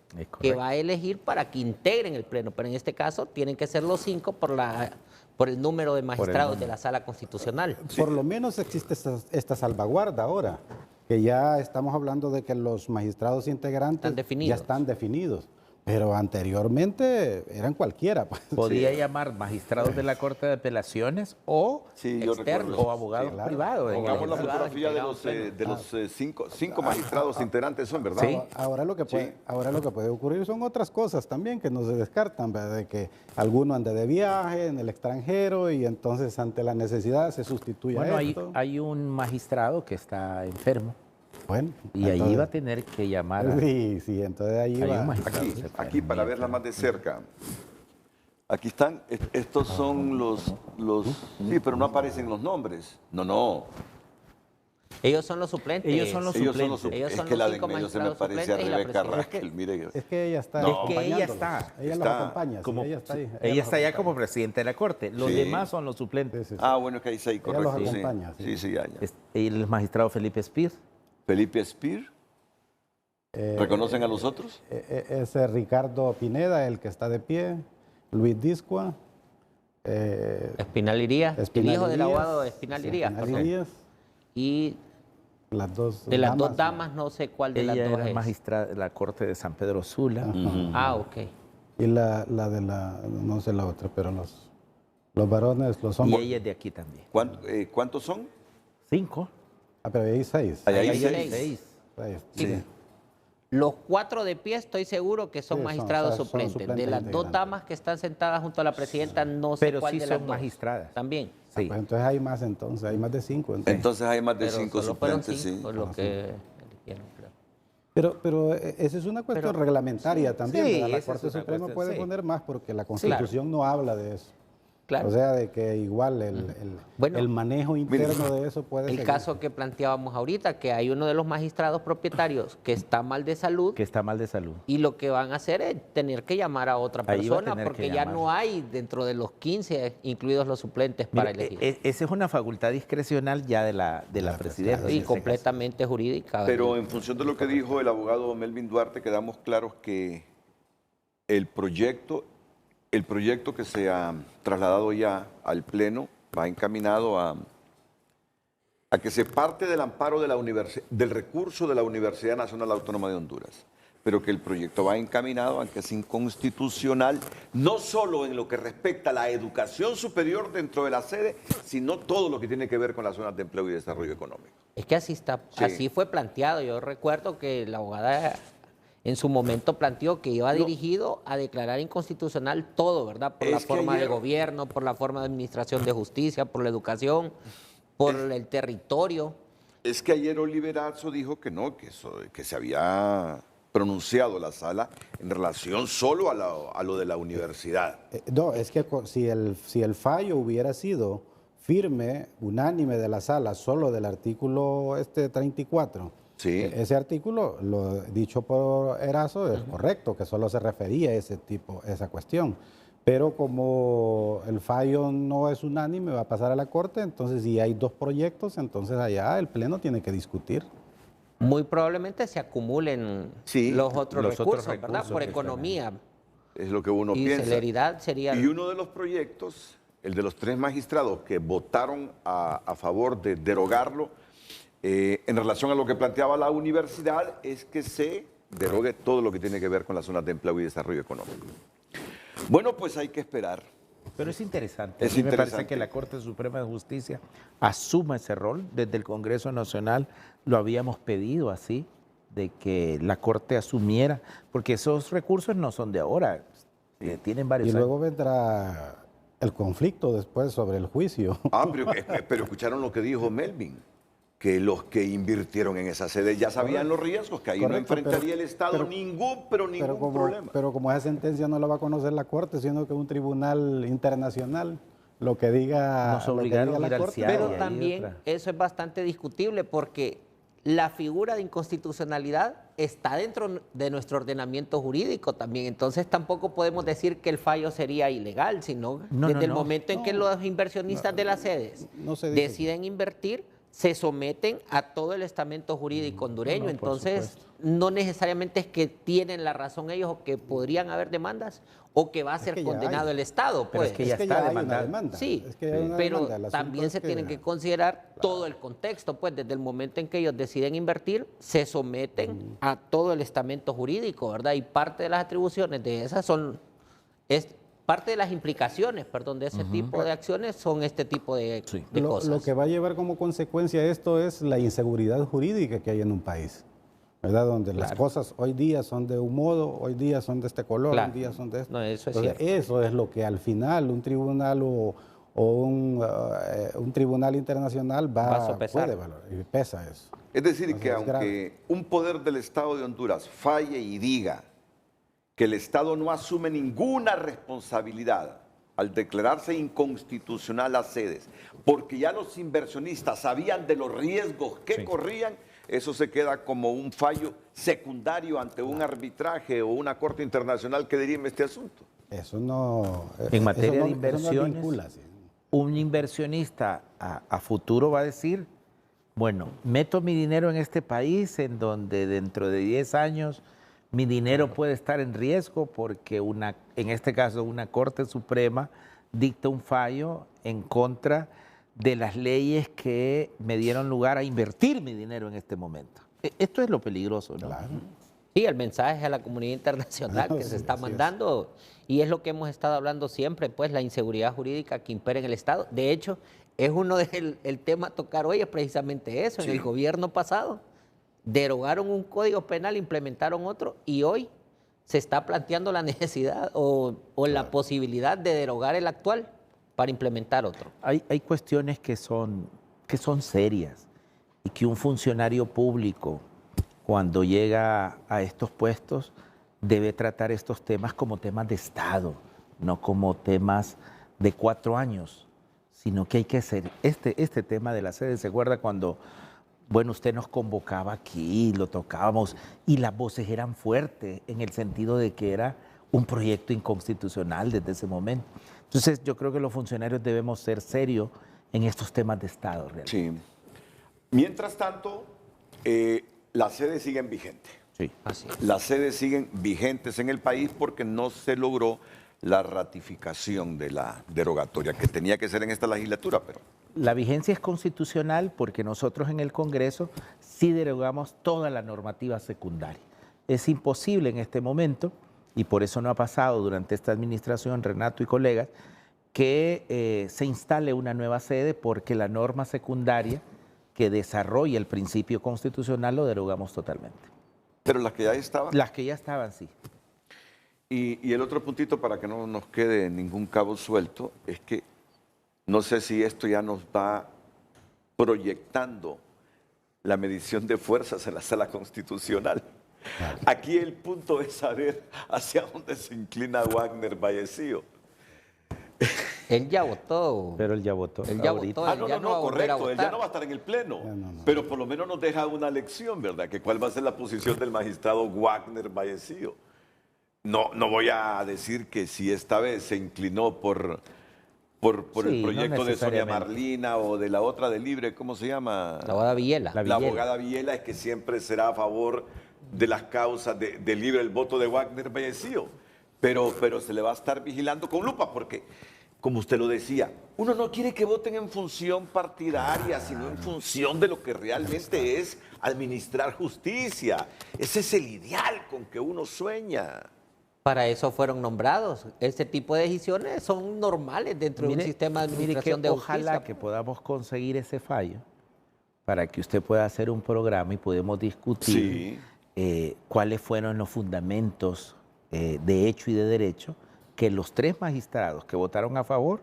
que va a elegir para que integren el Pleno. Pero en este caso tienen que ser los 5 por el número de magistrados de la Sala Constitucional. Por lo menos existe esta salvaguarda ahora, que ya estamos hablando de que los magistrados integrantes ya están definidos. Pero anteriormente eran cualquiera. Pues. Podía llamar magistrados de la Corte de Apelaciones o Sí, yo externos recuerdo. o abogados Sí, claro. privados. Pongamos la fotografía de los cinco magistrados integrantes son, ¿verdad? Sí. Ahora lo que puede ocurrir son otras cosas también que no se descartan, ¿verdad? De que alguno ande de viaje en el extranjero y entonces ante la necesidad se sustituye Bueno, a esto. hay un magistrado que está enfermo Bueno, y ahí entonces- va a tener que llamar a... Sí, entonces ahí Hay va. un magistrado. Aquí para verla más de cerca. Aquí están, estos son los... Sí, pero no aparecen los nombres. No. Ellos son los suplentes. Ellos son los Ellos son suplentes. Ellos es son que los la de cinco en medio se me magistrados parece a suplentes y la Rebeca presidenta. Raquel, mire. Es que ella está Es que ella acompañándolos. está. Ella los Está acompaña, sí, Como, ella está ahí. ella los está allá acompaña. como presidente de la Corte. Los Sí. demás son los suplentes. Sí, sí, sí. Ah, bueno, que ahí está ahí, Ella los correcto. acompaña, Sí, sí. ya. El magistrado Felipe Espir. Felipe Espir. ¿Reconocen a los otros? Es Ricardo Pineda, el que está de pie, Luis Discua, Espinal Iría, el hijo del abogado Espinal Iría. Espinal Irías, Y las dos de las dos damas, no sé cuál de Ella las dos era es. magistrada de la Corte de San Pedro Sula. Ah, ok. y la de la, no sé la otra, pero los varones, los Y hombres. ella es de aquí también. ¿Cuántos son? 5. Ah, pero ahí hay 6. Ahí hay Ahí hay 6. seis. Sí. Los 4 de pie estoy seguro que son Sí, magistrados son suplentes. suplentes De las dos integrantes. damas que están sentadas junto a la presidenta, no sé Pero cuál sí de las son dos. magistradas. También. Sí. Pues entonces hay más entonces, hay más de 5. Entonces hay más de Pero 5 solo fueron suplentes, sí. cinco lo que eligieron, creo. Pero esa es una cuestión reglamentaria también. sí, ¿verdad? La esa es Corte una Suprema cuestión, puede sí. poner más porque la Constitución no habla de eso. Claro. O sea, de que igual Bueno, el manejo interno de eso puede El seguir. caso que planteábamos ahorita, que hay uno de los magistrados propietarios que está mal de salud Que está mal de salud. y lo que van a hacer es tener que llamar a otra Ahí va a persona tener porque que ya llamar. no hay dentro de los 15, incluidos los suplentes, para Mire, elegir. esa es una facultad discrecional ya de la presidenta. Sí, en este completamente jurídica. Pero en función de lo que dijo el abogado Melvin Duarte, quedamos claros que el proyecto que se ha trasladado ya al Pleno va encaminado a que se parte del amparo de del recurso de la Universidad Nacional Autónoma de Honduras, pero que el proyecto va encaminado a que es inconstitucional, no solo en lo que respecta a la educación superior dentro de la sede, sino todo lo que tiene que ver con las zonas de empleo y desarrollo económico. Es que así está, Sí. así fue planteado. Yo recuerdo que la abogada en su momento planteó que iba dirigido a declarar inconstitucional todo, ¿verdad? Por la Es que forma de ayer- gobierno, por la forma de administración de justicia, por la educación, por el territorio. Es que ayer Oliverazo dijo que no, que se había pronunciado la sala en relación solo a lo de la universidad. No, es que si el fallo hubiera sido firme, unánime de la sala, solo del artículo 34, Sí. ese artículo, lo dicho por Erazo, es correcto, que solo se refería a esa cuestión. Pero como el fallo no es unánime, va a pasar a la Corte, entonces si hay dos proyectos, entonces allá el Pleno tiene que discutir. Muy probablemente se acumulen Sí, los otros los otros recursos, ¿verdad? recursos Por que economía. Es lo que uno Y piensa. celeridad sería... Y uno de los proyectos, el de los 3 magistrados que votaron a favor de derogarlo, en relación a lo que planteaba la universidad, es que se derogue todo lo que tiene que ver con las zonas de empleo y desarrollo económico. Bueno, pues hay que esperar. Pero es interesante. Es A mí me parece interesante. que la Corte Suprema de Justicia asuma ese rol. Desde el Congreso Nacional lo habíamos pedido así, de que la Corte asumiera, porque esos recursos no son de ahora, tienen varios Y años. luego vendrá el conflicto después sobre el juicio. Ah, pero escucharon lo que dijo Melvin, que los que invirtieron en esa sede ya sabían los riesgos, que ahí no Correcto, enfrentaría pero- el Estado pero- ningún problema. Pero como esa sentencia no la va a conocer la Corte, sino que un tribunal internacional, lo que diga, Nos lo que obligaron diga a ir la al Corte. CIADI. Pero ahí también otra. eso es bastante discutible porque la figura de inconstitucionalidad está dentro de nuestro ordenamiento jurídico también. Entonces tampoco podemos decir que el fallo sería ilegal, sino No, desde el no. momento en que los inversionistas de las sedes no se dice. deciden invertir, se someten a todo el estamento jurídico hondureño. No, por Entonces, supuesto. no necesariamente es que tienen la razón ellos o que podrían haber demandas o que va a ser que ya condenado hay. el Estado. Pero Pues. es que ya Es que está ya hay una demandado. demanda. Sí, Es que ya hay una pero demanda. El asunto también es se que- tienen que considerar todo el contexto, pues desde el momento en que ellos deciden invertir, se someten a todo el estamento jurídico, ¿verdad? Y parte de las atribuciones de esas parte de las implicaciones, perdón, de ese tipo de acciones son este tipo de cosas. Lo que va a llevar como consecuencia esto es la inseguridad jurídica que hay en un país, ¿verdad? Donde las cosas hoy día son de un modo, hoy día son de este color, Claro. hoy día son de este. No, eso es Entonces, cierto. eso es lo que al final un tribunal o un tribunal internacional Va a sopesar. puede valorar y pesa eso. Es decir, que Entonces, es aunque grave. un poder del Estado de Honduras falle y diga que el Estado no asume ninguna responsabilidad al declararse inconstitucional las sedes, porque ya los inversionistas sabían de los riesgos que corrían, eso se queda como un fallo secundario ante un arbitraje o una corte internacional que dirime este asunto. Eso no. En materia eso no- de inversiones, eso no vincula, sí. un inversionista a futuro va a decir, bueno, meto mi dinero en este país en donde dentro de 10 años mi dinero puede estar en riesgo porque en este caso una Corte Suprema dicta un fallo en contra de las leyes que me dieron lugar a invertir mi dinero en este momento. Esto es lo peligroso, ¿no? Claro. Sí, el mensaje a la comunidad internacional que Sí, se está así es. mandando, y es lo que hemos estado hablando siempre, pues la inseguridad jurídica que impera en el Estado. De hecho, es uno del el tema a tocar hoy, es precisamente eso. En el gobierno pasado derogaron un código penal, implementaron otro, y hoy se está planteando la necesidad o la posibilidad de derogar el actual para implementar otro. Hay cuestiones que son serias y que un funcionario público, cuando llega a estos puestos, debe tratar estos temas como temas de Estado, no como temas de 4 años, sino que hay que hacer este tema de la sede. ¿Se acuerda cuando, bueno, usted nos convocaba aquí, lo tocábamos y las voces eran fuertes en el sentido de que era un proyecto inconstitucional desde ese momento? Entonces yo creo que los funcionarios debemos ser serios en estos temas de Estado realmente. Sí. Mientras tanto, las sedes siguen vigentes. Sí. Así es. Las sedes siguen vigentes en el país porque no se logró la ratificación de la derogatoria, que tenía que ser en esta legislatura, pero... La vigencia es constitucional porque nosotros en el Congreso sí derogamos toda la normativa secundaria. Es imposible en este momento, y por eso no ha pasado durante esta administración, Renato y colegas, que se instale una nueva sede porque la norma secundaria que desarrolla el principio constitucional lo derogamos totalmente. Pero las que ya estaban... Las que ya estaban, sí. Y el otro puntito, para que no nos quede ningún cabo suelto, es que no sé si esto ya nos va proyectando la medición de fuerzas en la sala constitucional. Aquí el punto es saber hacia dónde se inclina Wagner Vallecillo. Él ya votó. Pero él ya votó. Él ya ahorita. votó. No, ya no va a volver a correcto, él ya votar. no va a estar en el pleno, no. pero por lo menos nos deja una lección, ¿verdad? Que cuál va a ser la posición del magistrado Wagner Vallecillo. No voy a decir que si esta vez se inclinó por Sí, el no proyecto de Sonia necesariamente. Marlina o de la otra de Libre, ¿cómo se llama? La boda Villela. La La Villela. abogada Villela, es que siempre será a favor de las causas de Libre el voto de Wagner Vallecillo. Pero se le va a estar vigilando con lupa porque, como usted lo decía, uno no quiere que voten en función partidaria, sino en función de lo que realmente es administrar justicia. Ese es el ideal con que uno sueña. Para eso fueron nombrados. Este tipo de decisiones son normales dentro de un sistema de mire administración que de ojalá justicia. que podamos conseguir ese fallo para que usted pueda hacer un programa y podemos discutir cuáles fueron los fundamentos de hecho y de derecho que los 3 magistrados que votaron a favor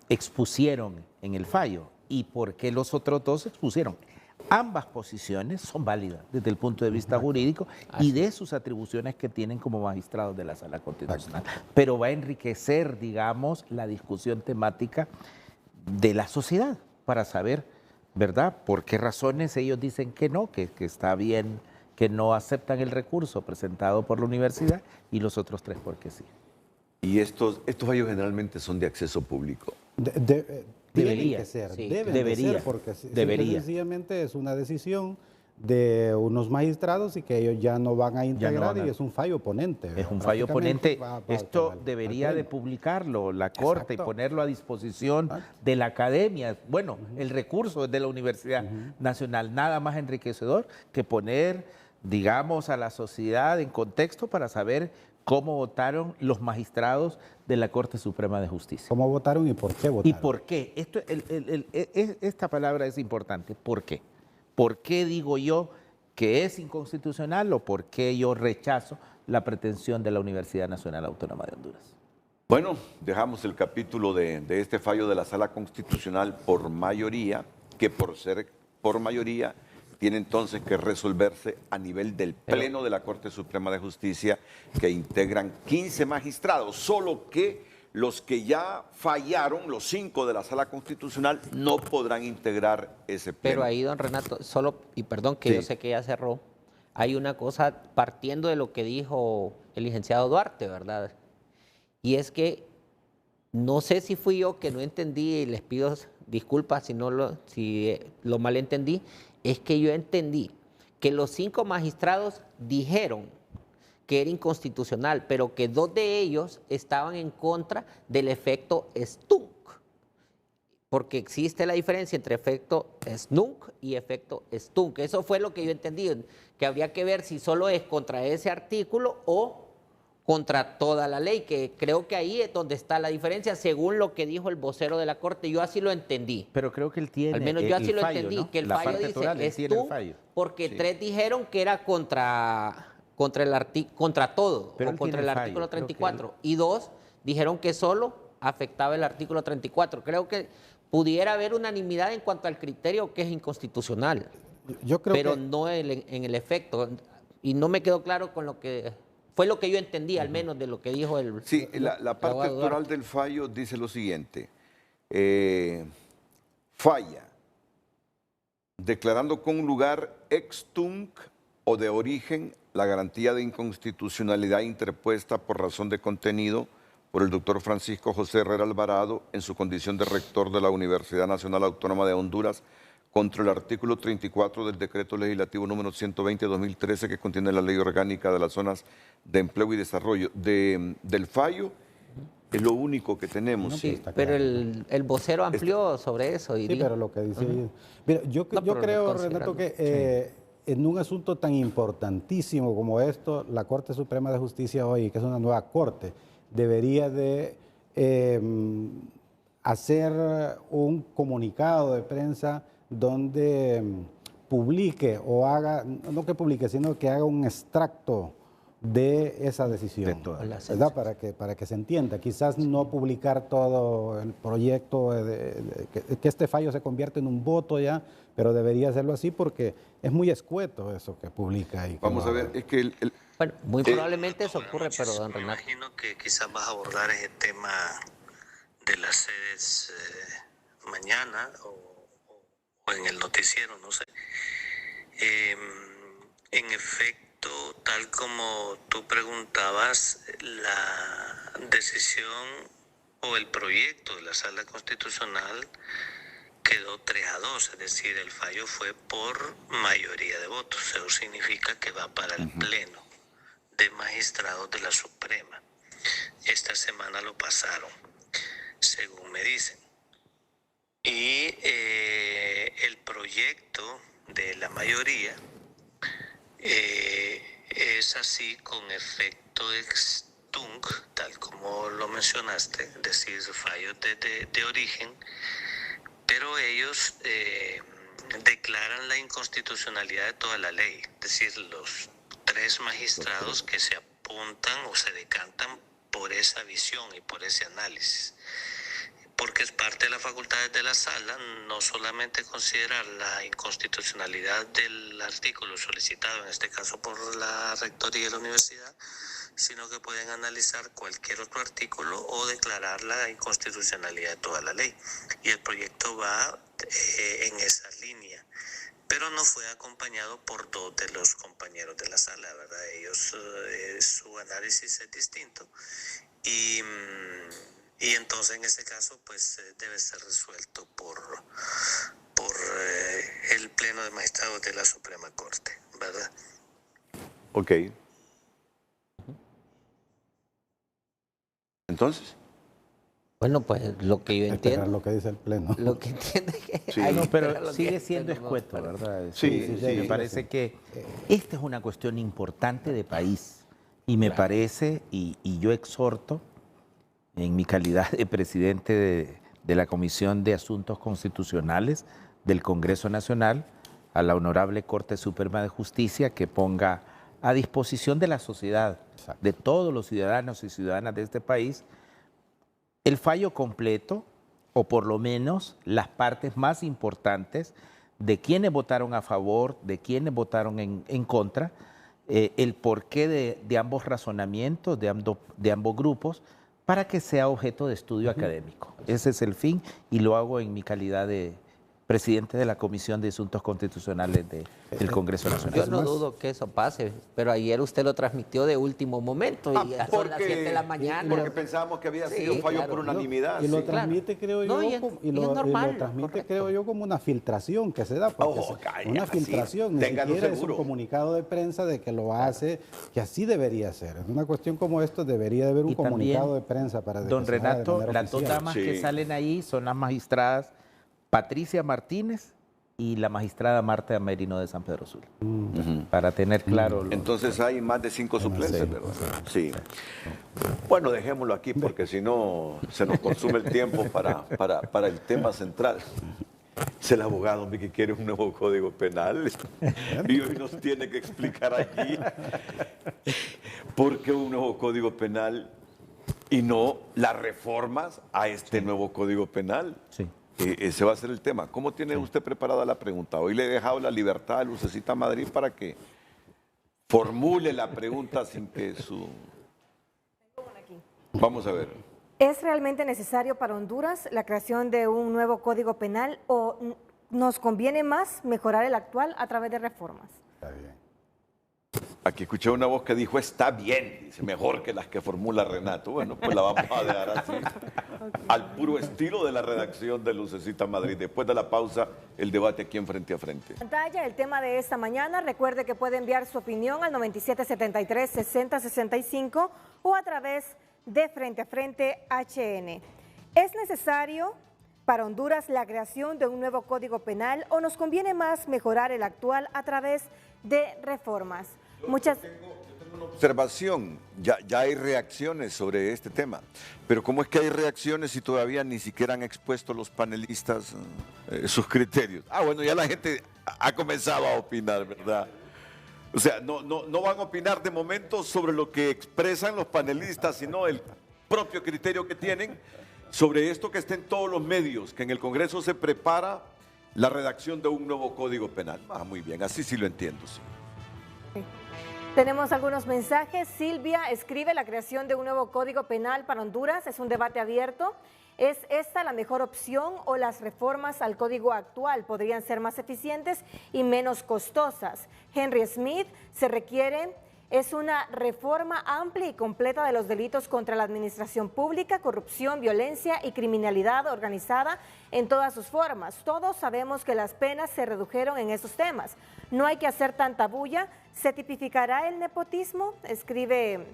expusieron en el fallo y por qué los otros 2 expusieron. Ambas posiciones son válidas desde el punto de vista jurídico y de sus atribuciones que tienen como magistrados de la Sala Constitucional. Pero va a enriquecer, digamos, la discusión temática de la sociedad para saber, ¿verdad?, por qué razones ellos dicen que no, que está bien, que no aceptan el recurso presentado por la universidad y los otros 3 porque sí. Y estos fallos generalmente son de acceso público. Tienen Debería, que ser, sí, deben debería, de ser, porque debería. sencillamente es una decisión de unos magistrados y que ellos ya no van a integrar van a- y es un fallo oponente. Es un fallo Prácticamente oponente. va Esto al debería de pleno. publicarlo la Corte y Exacto. ponerlo a disposición Exacto. de la academia. Bueno, el recurso es de la Universidad Nacional, nada más enriquecedor que poner, digamos, a la sociedad en contexto para saber cómo votaron los magistrados de la Corte Suprema de Justicia. ¿Cómo votaron y por qué ¿Y votaron? por qué? Esta palabra es importante. ¿Por qué? ¿Por qué digo yo que es inconstitucional o por qué yo rechazo la pretensión de la Universidad Nacional Autónoma de Honduras? Bueno, dejamos el capítulo de este fallo de la Sala Constitucional por mayoría, que por ser por mayoría tiene entonces que resolverse a nivel del Pleno de la Corte Suprema de Justicia, que integran 15 magistrados, solo que los que ya fallaron, los 5 de la Sala Constitucional, no podrán integrar ese Pleno. Pero ahí, don Renato, solo, y perdón que Sí. yo sé que ya cerró, hay una cosa partiendo de lo que dijo el licenciado Duarte, ¿verdad? Y es que no sé si fui yo que no entendí y les pido disculpas si lo malentendí, es que yo entendí que los 5 magistrados dijeron que era inconstitucional, pero que 2 de ellos estaban en contra del efecto Stunk, porque existe la diferencia entre efecto Snunk y efecto Stunk. Eso fue lo que yo entendí, que habría que ver si solo es contra ese artículo o contra toda la ley, que creo que ahí es donde está la diferencia, según lo que dijo el vocero de la Corte. Yo así lo entendí. Pero creo que él tiene Al menos yo así el lo fallo, entendí, ¿no? que el La fallo parte dice toral, él es tiene el tú, fallo. porque Sí. 3 dijeron que era contra todo, Pero o él contra tiene el el fallo, artículo creo que 34, y 2 dijeron que solo afectaba el artículo 34. Creo que pudiera haber unanimidad en cuanto al criterio que es inconstitucional, Yo creo pero que no en el efecto. Y no me quedó claro con lo que fue lo que yo entendí, al menos de lo que dijo el Sí, la parte abogado oral Duarte. del fallo dice lo siguiente. Falla, declarando con lugar ex tunc o de origen la garantía de inconstitucionalidad interpuesta por razón de contenido por el doctor Francisco José Herrera Alvarado en su condición de rector de la Universidad Nacional Autónoma de Honduras contra el artículo 34 del decreto legislativo número 120/2013 que contiene la ley orgánica de las zonas de empleo y desarrollo. Del fallo es lo único que tenemos. Sí, está pero claro. el vocero amplió sobre eso. Y sí, dijo, pero lo que dice... Mira, yo pero creo, considerando. Renato, que en un asunto tan importantísimo como esto, la Corte Suprema de Justicia hoy, que es una nueva corte, debería de hacer un comunicado de prensa donde publique o haga, no que publique, sino que haga un extracto de esa decisión, De todas las ¿verdad? Para que se entienda. Quizás no publicar todo el proyecto, que este fallo se convierta en un voto ya, pero debería hacerlo así porque es muy escueto eso que publica. Y que Vamos no- a ver, es que Bueno, muy probablemente eso ocurre, Buenas pero noches. don Me Renato. imagino que quizás vas a abordar ese tema de las sedes mañana o en el noticiero, no sé. En efecto, tal como tú preguntabas, la decisión o el proyecto de la Sala Constitucional quedó 3-2, es decir, el fallo fue por mayoría de votos. Eso significa que va para el Pleno de Magistrados de la Suprema. Esta semana lo pasaron, según me dicen. Y el proyecto de la mayoría es así con efecto ex tunc, tal como lo mencionaste, es decir, fallos de origen, pero ellos declaran la inconstitucionalidad de toda la ley, es decir, los 3 magistrados que se apuntan o se decantan por esa visión y por ese análisis. Porque es parte de las facultades de la sala no solamente considerar la inconstitucionalidad del artículo solicitado, en este caso por la rectoría de la universidad, sino que pueden analizar cualquier otro artículo o declarar la inconstitucionalidad de toda la ley. Y el proyecto va en esa línea, pero no fue acompañado por 2 de los compañeros de la sala, ¿verdad? Ellos, su análisis es distinto. Y y entonces en ese caso pues debe ser resuelto por el Pleno de Magistrados de la Suprema Corte, ¿verdad? Ok. Entonces. Bueno, pues lo que yo Esperar entiendo, lo que dice el Pleno. lo que entiendo es que Sí. hay No, que pero esperar lo que sigue el siendo Pleno escueto, para- ¿verdad? Sí, sí, Me parece que esta es una cuestión importante de país y me parece, y yo exhorto en mi calidad de presidente de la Comisión de Asuntos Constitucionales del Congreso Nacional, a la Honorable Corte Suprema de Justicia que ponga a disposición de la sociedad, de todos los ciudadanos y ciudadanas de este país, el fallo completo, o por lo menos las partes más importantes de quienes votaron a favor, de quienes votaron en contra, el porqué de ambos razonamientos, de ambos grupos, para que sea objeto de estudio académico. Ese es el fin y lo hago en mi calidad de presidente de la Comisión de Asuntos Constitucionales del Congreso Nacional. Yo no dudo que eso pase, pero ayer usted lo transmitió de último momento y son las 7 de la mañana. Porque pensábamos que había Sí, sido un fallo claro. por unanimidad. Y lo sí. transmite, creo No, yo, y es- como, y es normal, lo transmite, correcto. creo yo, como una filtración que se da. Porque Ojo, calla, una así, filtración, ni téngalo siquiera es seguro. un comunicado de prensa de que lo hace, que así debería ser. En una cuestión como esto debería de haber un Y también, comunicado de prensa para de Don que se haga de Renato, manera las dos oficial. damas Sí. que salen ahí son las magistradas Patricia Martínez y la magistrada Marta Merino de San Pedro Sula. Para tener claro. Entonces hay más de 5 suplentes, ¿verdad? Sí. Bueno, dejémoslo aquí porque si no se nos consume el tiempo para el tema central. Es el abogado hombre, que quiere un nuevo código penal y hoy nos tiene que explicar aquí por qué un nuevo código penal y no las reformas a este nuevo código penal. Sí. Ese va a ser el tema. ¿Cómo tiene usted preparada la pregunta? Hoy le he dejado la libertad a Lucecita Madrid para que formule la pregunta sin que su... Vamos a ver. ¿Es realmente necesario para Honduras la creación de un nuevo código penal o nos conviene más mejorar el actual a través de reformas? Está bien. Aquí escuché una voz que dijo, está bien, dice, mejor que las que formula Renato. Bueno, pues la vamos a dejar así, al puro estilo de la redacción de Lucecita Madrid. Después de la pausa, el debate aquí en Frente a Frente. Pantalla, el tema de esta mañana. Recuerde que puede enviar su opinión al 9773-6065 o a través de Frente a Frente HN. ¿Es necesario para Honduras la creación de un nuevo código penal o nos conviene más mejorar el actual a través de reformas? Muchas... Observación, ya hay reacciones sobre este tema, pero ¿cómo es que hay reacciones si todavía ni siquiera han expuesto los panelistas sus criterios? Ah, bueno, ya la gente ha comenzado a opinar, ¿verdad? O sea, no van a opinar de momento sobre lo que expresan los panelistas, sino el propio criterio que tienen sobre esto que está en todos los medios, que en el Congreso se prepara la redacción de un nuevo código penal. Ah, muy bien, así sí lo entiendo, sí. Tenemos algunos mensajes. Silvia escribe: la creación de un nuevo código penal para Honduras es un debate abierto. ¿Es esta la mejor opción o las reformas al código actual podrían ser más eficientes y menos costosas? Henry Smith: se requiere es una reforma amplia y completa de los delitos contra la administración pública, corrupción, violencia y criminalidad organizada en todas sus formas. Todos sabemos que las penas se redujeron en esos temas. No hay que hacer tanta bulla. ¿Se tipificará el nepotismo?, escribe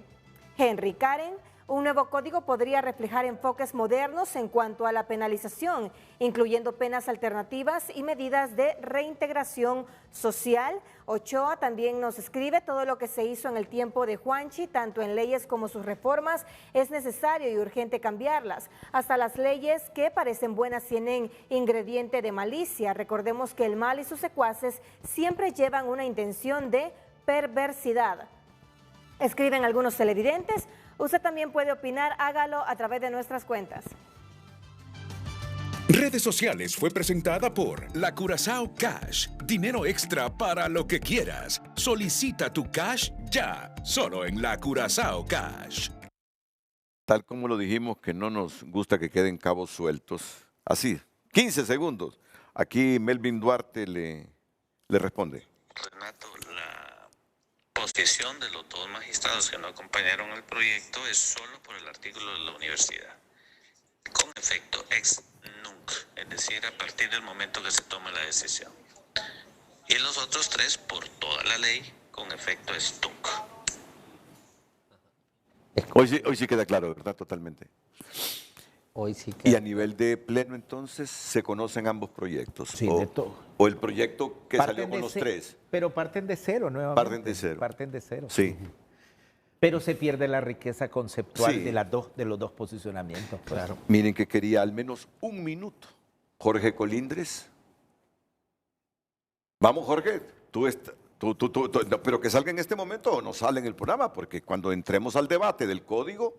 Henry. Karen: un nuevo código podría reflejar enfoques modernos en cuanto a la penalización, incluyendo penas alternativas y medidas de reintegración social. Ochoa también nos escribe: todo lo que se hizo en el tiempo de Juanchi, tanto en leyes como sus reformas, es necesario y urgente cambiarlas. Hasta las leyes que parecen buenas tienen ingrediente de malicia. Recordemos que el mal y sus secuaces siempre llevan una intención de perversidad. Escriben algunos televidentes. Usted también puede opinar, hágalo a través de nuestras cuentas. Redes sociales fue presentada por la Curazao Cash. Dinero extra para lo que quieras. Solicita tu cash ya, solo en la Curazao Cash. Tal como lo dijimos, que no nos gusta que queden cabos sueltos. Así, 15 segundos. Aquí Melvin Duarte le responde. Renato, la posición de los dos magistrados que no acompañaron el proyecto es solo por el artículo de la universidad. con efecto ex nunc, es decir, a partir del momento que se toma la decisión. Y los otros 3 por toda la ley con efecto ex tunc. Hoy sí queda claro, ¿verdad? Totalmente. Hoy sí Y que... a nivel de pleno, entonces, ¿se conocen ambos proyectos? Sí, de todo. ¿O el proyecto que Parten salió con de los ce- 3? Pero parten de cero nuevamente. Parten de cero. Parten de cero. Sí. Pero se pierde la riqueza conceptual Sí. de los dos posicionamientos. pues. Claro. Miren que quería al menos un minuto. Jorge Colindres. Vamos, Jorge. No, pero que salga en este momento o no sale en el programa, porque cuando entremos al debate del Código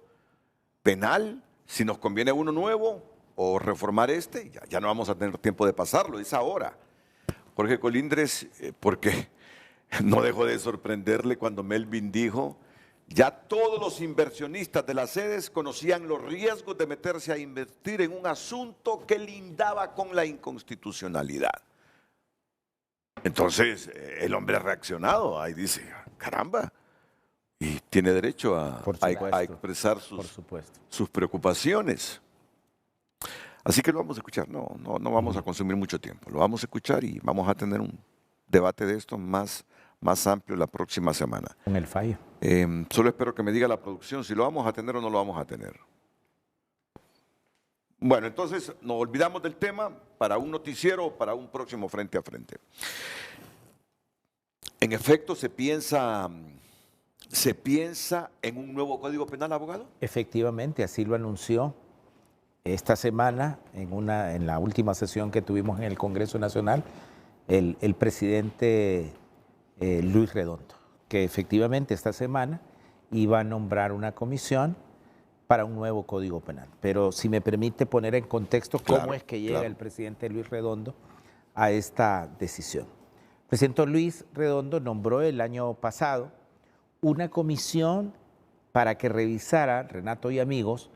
Penal, si nos conviene uno nuevo o reformar este, ya no vamos a tener tiempo de pasarlo, es ahora. Jorge Colindres, porque no dejó de sorprenderle cuando Melvin dijo, ya todos los inversionistas de las sedes conocían los riesgos de meterse a invertir en un asunto que lindaba con la inconstitucionalidad. Entonces, el hombre ha reaccionado, ahí dice, caramba, y tiene derecho a expresar Por supuesto. sus preocupaciones. Así que lo vamos a escuchar, no vamos a consumir mucho tiempo, lo vamos a escuchar y vamos a tener un debate de esto más amplio la próxima semana. Con el fallo. Solo espero que me diga la producción si lo vamos a tener o no lo vamos a tener. Bueno, entonces nos olvidamos del tema para un noticiero o para un próximo frente a frente. En efecto, ¿se piensa en un nuevo Código Penal, abogado? Efectivamente, así lo anunció esta semana en la última sesión que tuvimos en el Congreso Nacional el presidente Luis Redondo, que efectivamente esta semana iba a nombrar una comisión para un nuevo Código Penal. Pero si me permite poner en contexto cómo es que llega el presidente Luis Redondo a esta decisión. El presidente Luis Redondo nombró el año pasado una comisión para que revisara, Renato y amigos,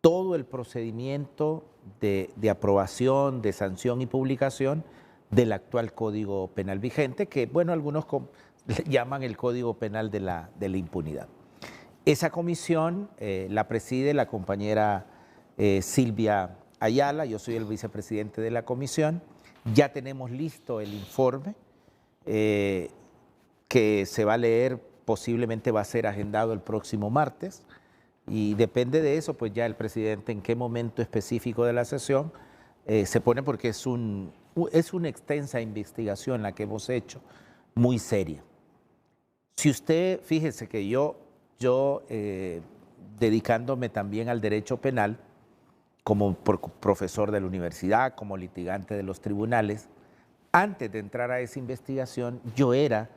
todo el procedimiento de aprobación, de sanción y publicación del actual Código Penal vigente, que, bueno, algunos le llaman el Código Penal de la impunidad. Esa comisión la preside la compañera Silvia Ayala, yo soy el vicepresidente de la comisión. Ya tenemos listo el informe que se va a leer, posiblemente va a ser agendado el próximo martes, y depende de eso, pues ya el presidente en qué momento específico de la sesión se pone, porque es una extensa investigación la que hemos hecho, muy seria. Si usted, fíjese que yo dedicándome también al derecho penal, como profesor de la universidad, como litigante de los tribunales, antes de entrar a esa investigación, yo era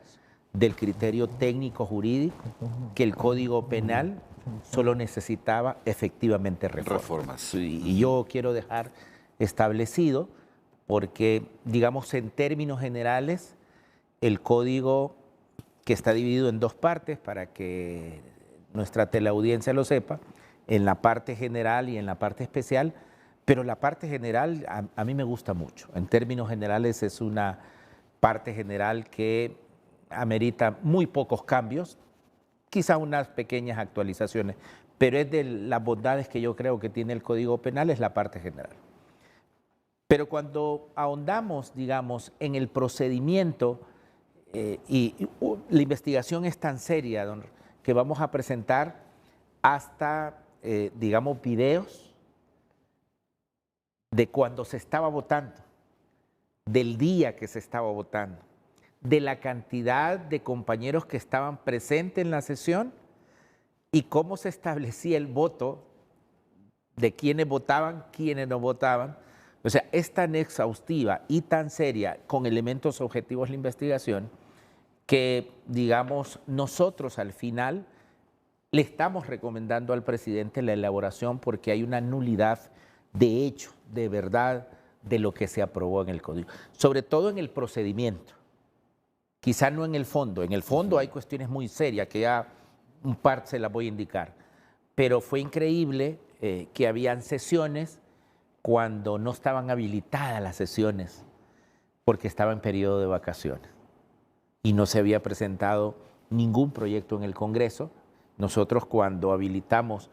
del criterio técnico jurídico que el Código Penal solo necesitaba efectivamente reformas. Y yo quiero dejar establecido, porque, digamos, en términos generales, el Código, que está dividido en dos partes para que nuestra teleaudiencia lo sepa, en la parte general y en la parte especial, pero la parte general a mí me gusta mucho. En términos generales es una parte general que amerita muy pocos cambios, quizá unas pequeñas actualizaciones, pero es de las bondades que yo creo que tiene el Código Penal, es la parte general. Pero cuando ahondamos, digamos, en el procedimiento, la investigación es tan seria, que vamos a presentar hasta, digamos, videos de cuando se estaba votando, del día que se estaba votando, de la cantidad de compañeros que estaban presentes en la sesión y cómo se establecía el voto, de quiénes votaban, quiénes no votaban. O sea, es tan exhaustiva y tan seria, con elementos objetivos la investigación, que, digamos, nosotros al final le estamos recomendando al presidente la elaboración, porque hay una nulidad de hecho, de verdad, de lo que se aprobó en el Código. Sobre todo en el procedimiento, quizá no en el fondo. En el fondo hay cuestiones muy serias, que ya un par se las voy a indicar. Pero fue increíble que habían sesiones cuando no estaban habilitadas las sesiones, porque estaba en periodo de vacaciones y no se había presentado ningún proyecto en el Congreso. Nosotros, cuando habilitamos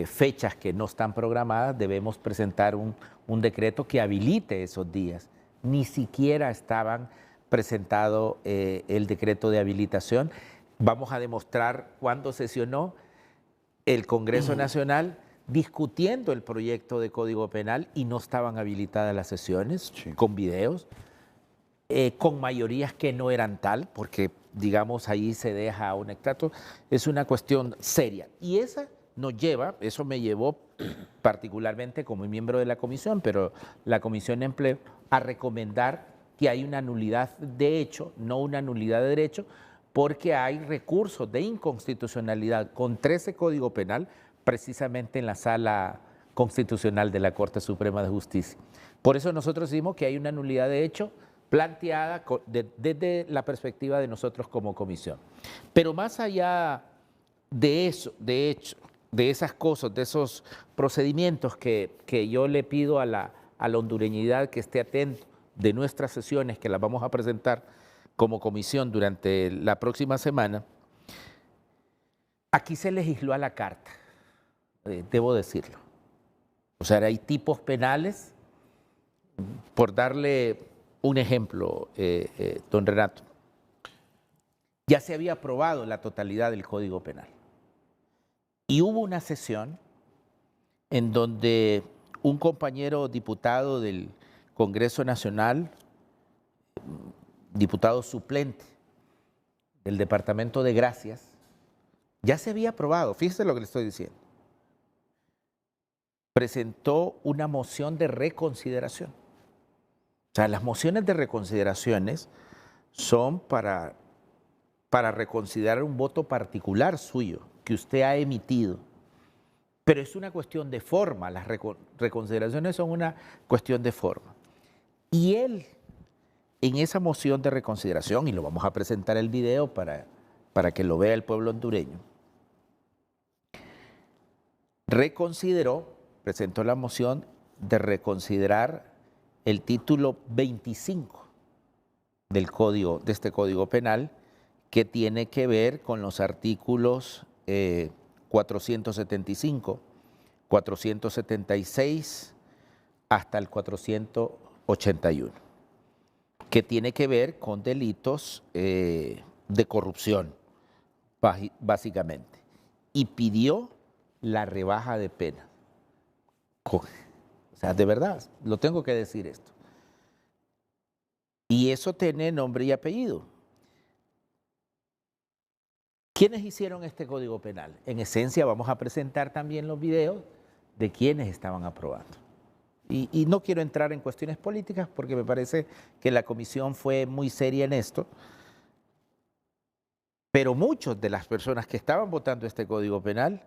fechas que no están programadas, debemos presentar un decreto que habilite esos días. Ni siquiera estaban presentado el decreto de habilitación. Vamos a demostrar cuándo sesionó el Congreso Nacional discutiendo el proyecto de Código Penal y no estaban habilitadas las sesiones con videos, con mayorías que no eran tal, porque digamos ahí se deja un extracto. Es una cuestión seria. Y esa nos lleva, eso me llevó particularmente como miembro de la comisión, pero la Comisión de Empleo, a recomendar que hay una nulidad de hecho, no una nulidad de derecho, porque hay recursos de inconstitucionalidad contra ese Código Penal precisamente en la Sala Constitucional de la Corte Suprema de Justicia. Por eso nosotros decimos que hay una nulidad de hecho planteada desde la perspectiva de nosotros como comisión. Pero más allá de eso, de hecho, de esas cosas, de esos procedimientos que yo le pido a la hondureñidad que esté atento de nuestras sesiones, que las vamos a presentar como comisión durante la próxima semana, aquí se legisló a la carta, debo decirlo. O sea, hay tipos penales, por darle un ejemplo, don Renato, ya se había aprobado la totalidad del Código Penal. Y hubo una sesión en donde un compañero diputado del Congreso Nacional, diputado suplente del Departamento de Gracias, ya se había aprobado, fíjese lo que le estoy diciendo, presentó una moción de reconsideración. O sea, las mociones de reconsideraciones son para reconsiderar un voto particular suyo que usted ha emitido, pero es una cuestión de forma, las reconsideraciones son una cuestión de forma. Y él, en esa moción de reconsideración, y lo vamos a presentar el video para que lo vea el pueblo hondureño, presentó la moción de reconsiderar el título 25 de este Código Penal, que tiene que ver con los artículos 475, 476 hasta el 481, que tiene que ver con delitos de corrupción, básicamente, y pidió la rebaja de pena. O sea, de verdad, lo tengo que decir esto. Y eso tiene nombre y apellido. ¿Quiénes hicieron este Código Penal? En esencia vamos a presentar también los videos de quienes estaban aprobando. Y no quiero entrar en cuestiones políticas porque me parece que la comisión fue muy seria en esto, pero muchos de las personas que estaban votando este Código Penal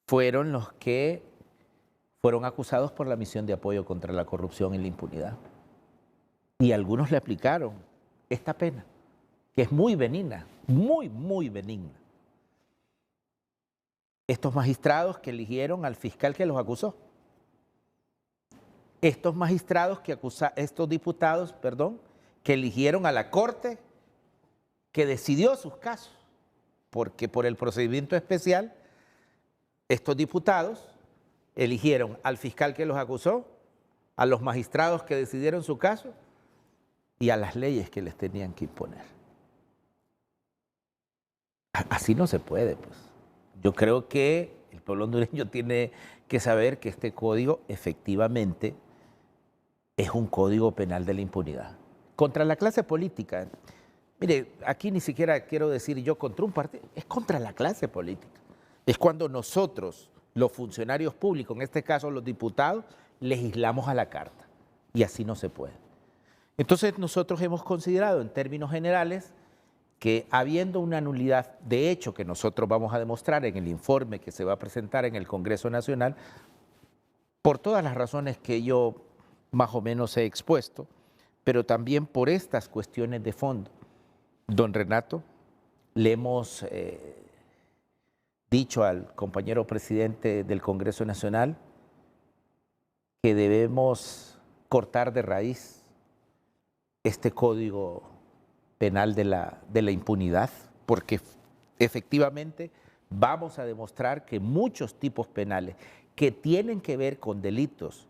fueron los que fueron acusados por la misión de apoyo contra la corrupción y la impunidad. Y algunos le aplicaron esta pena, que es muy benigna, muy benigna. Estos magistrados que eligieron al fiscal que los acusó. Estos magistrados estos diputados, que eligieron a la Corte que decidió sus casos, porque por el procedimiento especial, estos diputados eligieron al fiscal que los acusó, a los magistrados que decidieron su caso y a las leyes que les tenían que imponer. Así no se puede, pues. Yo creo que el pueblo hondureño tiene que saber que este código efectivamente es un código penal de la impunidad. Contra la clase política. Mire, aquí ni siquiera quiero decir yo contra un partido, es contra la clase política. Es cuando nosotros, los funcionarios públicos, en este caso los diputados, legislamos a la carta. Y así no se puede. Entonces nosotros hemos considerado en términos generales que habiendo una nulidad de hecho que nosotros vamos a demostrar en el informe que se va a presentar en el Congreso Nacional, por todas las razones que yo más o menos he expuesto, pero también por estas cuestiones de fondo. Don Renato, le hemos dicho al compañero presidente del Congreso Nacional que debemos cortar de raíz este código penal de la impunidad, porque efectivamente vamos a demostrar que muchos tipos penales que tienen que ver con delitos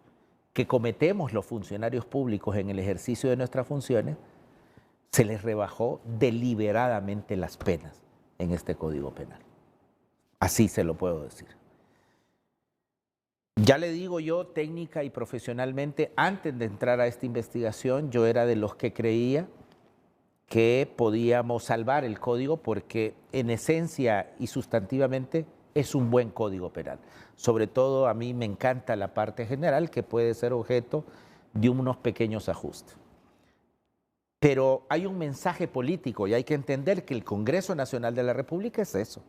que cometemos los funcionarios públicos en el ejercicio de nuestras funciones, se les rebajó deliberadamente las penas en este Código Penal. Así se lo puedo decir. Ya le digo yo, técnica y profesionalmente, antes de entrar a esta investigación, yo era de los que creía que podíamos salvar el código porque en esencia y sustantivamente es un buen código penal. Sobre todo a mí me encanta la parte general que puede ser objeto de unos pequeños ajustes. Pero hay un mensaje político y hay que entender que el Congreso Nacional de la República es eso.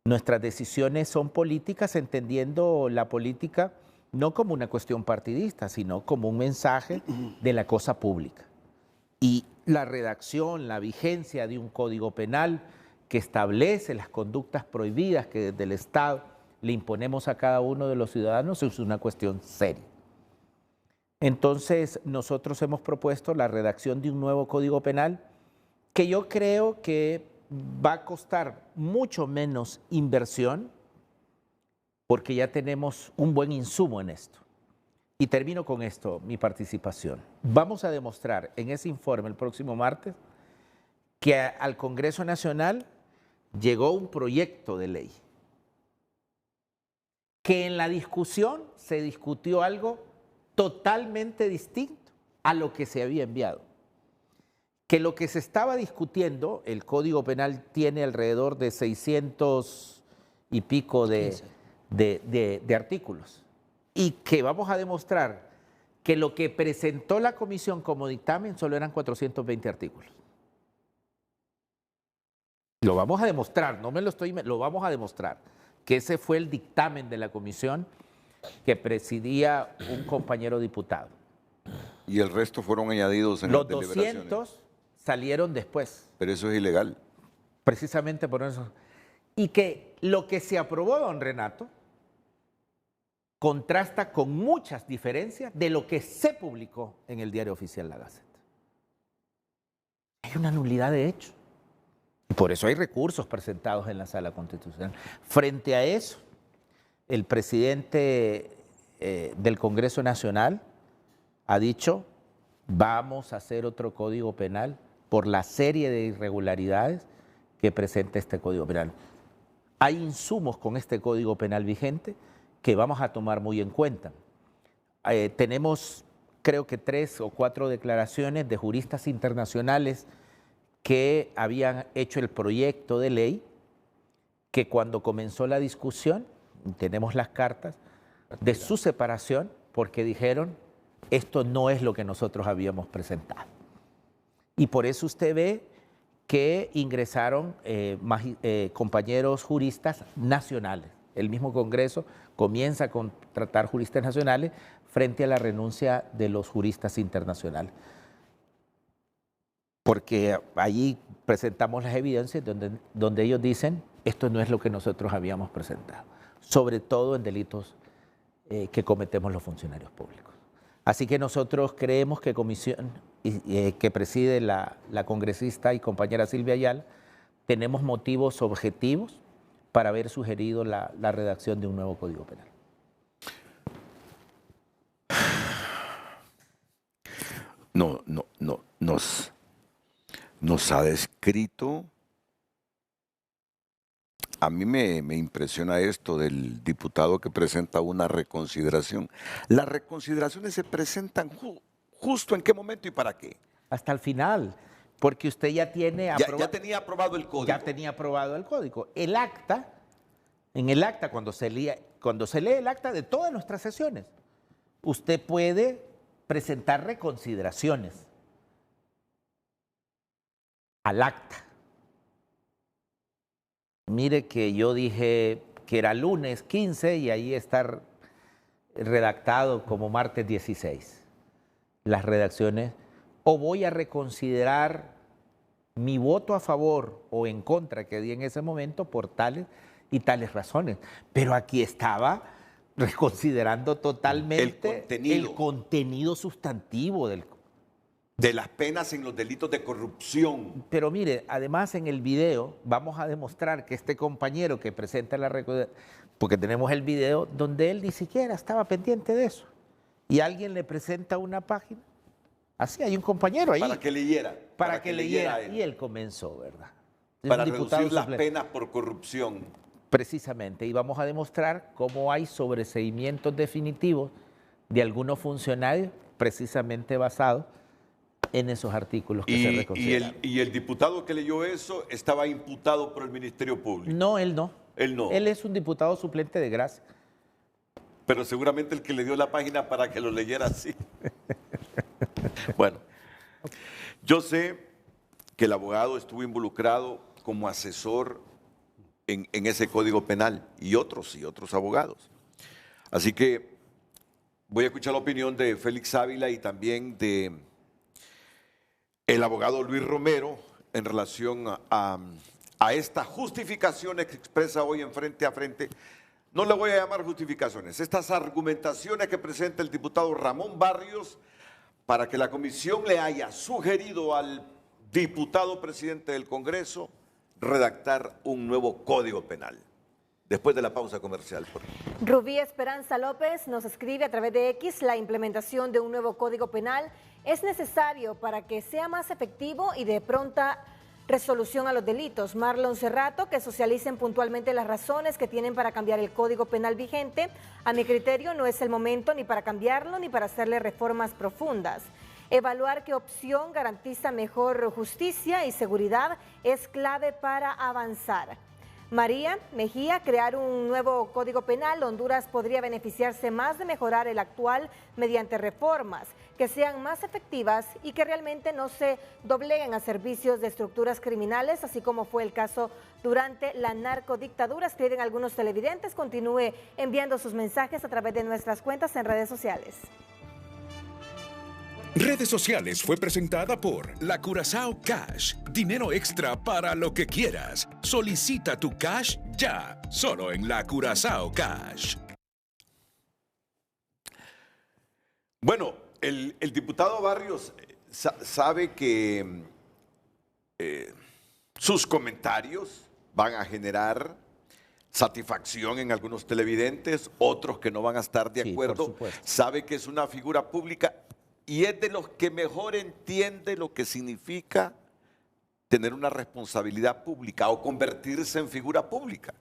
Nuestras decisiones son políticas, entendiendo la política no como una cuestión partidista, sino como un mensaje de la cosa pública. Y la redacción, la vigencia de un código penal que establece las conductas prohibidas que desde el Estado le imponemos a cada uno de los ciudadanos es una cuestión seria. Entonces, nosotros hemos propuesto la redacción de un nuevo código penal que yo creo que va a costar mucho menos inversión porque ya tenemos un buen insumo en esto. Y termino con esto, mi participación. Vamos a demostrar en ese informe el próximo martes que al Congreso Nacional llegó un proyecto de ley, que en la discusión se discutió algo totalmente distinto a lo que se había enviado. Que lo que se estaba discutiendo, el Código Penal tiene alrededor de 600 y pico de artículos, y que vamos a demostrar que lo que presentó la comisión como dictamen solo eran 420 artículos. Lo vamos a demostrar, lo vamos a demostrar, que ese fue el dictamen de la comisión que presidía un compañero diputado. Y el resto fueron añadidos en las deliberaciones. Los 200 salieron después. Pero eso es ilegal. Precisamente por eso. Y que lo que se aprobó, don Renato, contrasta con muchas diferencias de lo que se publicó en el Diario Oficial La Gaceta. Hay una nulidad de hecho. Y por eso hay recursos presentados en la Sala Constitucional. Frente a eso, el presidente del Congreso Nacional ha dicho, vamos a hacer otro Código Penal por la serie de irregularidades que presenta este Código Penal. Hay insumos con este Código Penal vigente que vamos a tomar muy en cuenta. Tenemos, creo que 3 o 4 declaraciones de juristas internacionales que habían hecho el proyecto de ley, que cuando comenzó la discusión, tenemos las cartas de su separación, porque dijeron, esto no es lo que nosotros habíamos presentado. Y por eso usted ve que ingresaron compañeros juristas nacionales. El mismo Congreso comienza a contratar juristas nacionales frente a la renuncia de los juristas internacionales. Porque allí presentamos las evidencias donde ellos dicen, esto no es lo que nosotros habíamos presentado, sobre todo en delitos que cometemos los funcionarios públicos. Así que nosotros creemos que comisión que preside la congresista y compañera Silvia Ayala, tenemos motivos objetivos para haber sugerido la redacción de un nuevo Código Penal. Nos ha descrito, a mí me impresiona esto del diputado que presenta una reconsideración. Las reconsideraciones se presentan justo en qué momento y para qué. Hasta el final, porque usted ya tiene aprobado. Ya tenía aprobado el código. Ya tenía aprobado el código. El acta, en el acta, cuando se lee el acta de todas nuestras sesiones, usted puede presentar reconsideraciones al acta. Mire que yo dije que era lunes 15 y ahí está redactado como martes 16. Las redacciones, o voy a reconsiderar mi voto a favor o en contra que di en ese momento por tales y tales razones. Pero aquí estaba reconsiderando totalmente el contenido sustantivo de las penas en los delitos de corrupción. Pero mire, además en el video vamos a demostrar que este compañero que presenta porque tenemos el video donde él ni siquiera estaba pendiente de eso. Y alguien le presenta una página. Así, hay un compañero ahí. Para que leyera. Para que leyera. Y él comenzó, ¿verdad? Es para un diputado reducir las suplente. penas por corrupción. Precisamente. Y vamos a demostrar cómo hay sobreseimientos definitivos de algunos funcionarios precisamente basados en esos artículos que se reconsideraron. Y el diputado que leyó eso estaba imputado por el Ministerio Público. No, él no. Él no. Él es un diputado suplente de Gracia. Pero seguramente el que le dio la página para que lo leyera así. Bueno, yo sé que el abogado estuvo involucrado como asesor en ese Código Penal y otros abogados. Así que voy a escuchar la opinión de Félix Ávila y también de el abogado Luis Romero en relación a estas justificaciones que expresa hoy en Frente a Frente. No le voy a llamar justificaciones, estas argumentaciones que presenta el diputado Ramón Barrios para que la comisión le haya sugerido al diputado presidente del Congreso redactar un nuevo Código Penal. Después de la pausa comercial. Rubí Esperanza López nos escribe a través de X: la implementación de un nuevo Código Penal es necesario para que sea más efectivo y de pronta resolución a los delitos. Marlon Cerrato: que socialicen puntualmente las razones que tienen para cambiar el Código Penal vigente. A mi criterio no es el momento ni para cambiarlo ni para hacerle reformas profundas. Evaluar qué opción garantiza mejor justicia y seguridad es clave para avanzar. María Mejía: crear un nuevo Código Penal. Honduras podría beneficiarse más de mejorar el actual mediante reformas que sean más efectivas y que realmente no se dobleguen a servicios de estructuras criminales, así como fue el caso durante la narcodictadura. Escriben algunos televidentes. Continúe enviando sus mensajes a través de nuestras cuentas en redes sociales. Redes Sociales fue presentada por La Curazao Cash. Dinero extra para lo que quieras. Solicita tu cash ya, solo en La Curazao Cash. Bueno, el diputado Barrios sabe que sus comentarios van a generar satisfacción en algunos televidentes, otros que no van a estar de acuerdo. Sabe que es una figura pública y es de los que mejor entiende lo que significa tener una responsabilidad pública o convertirse en figura pública.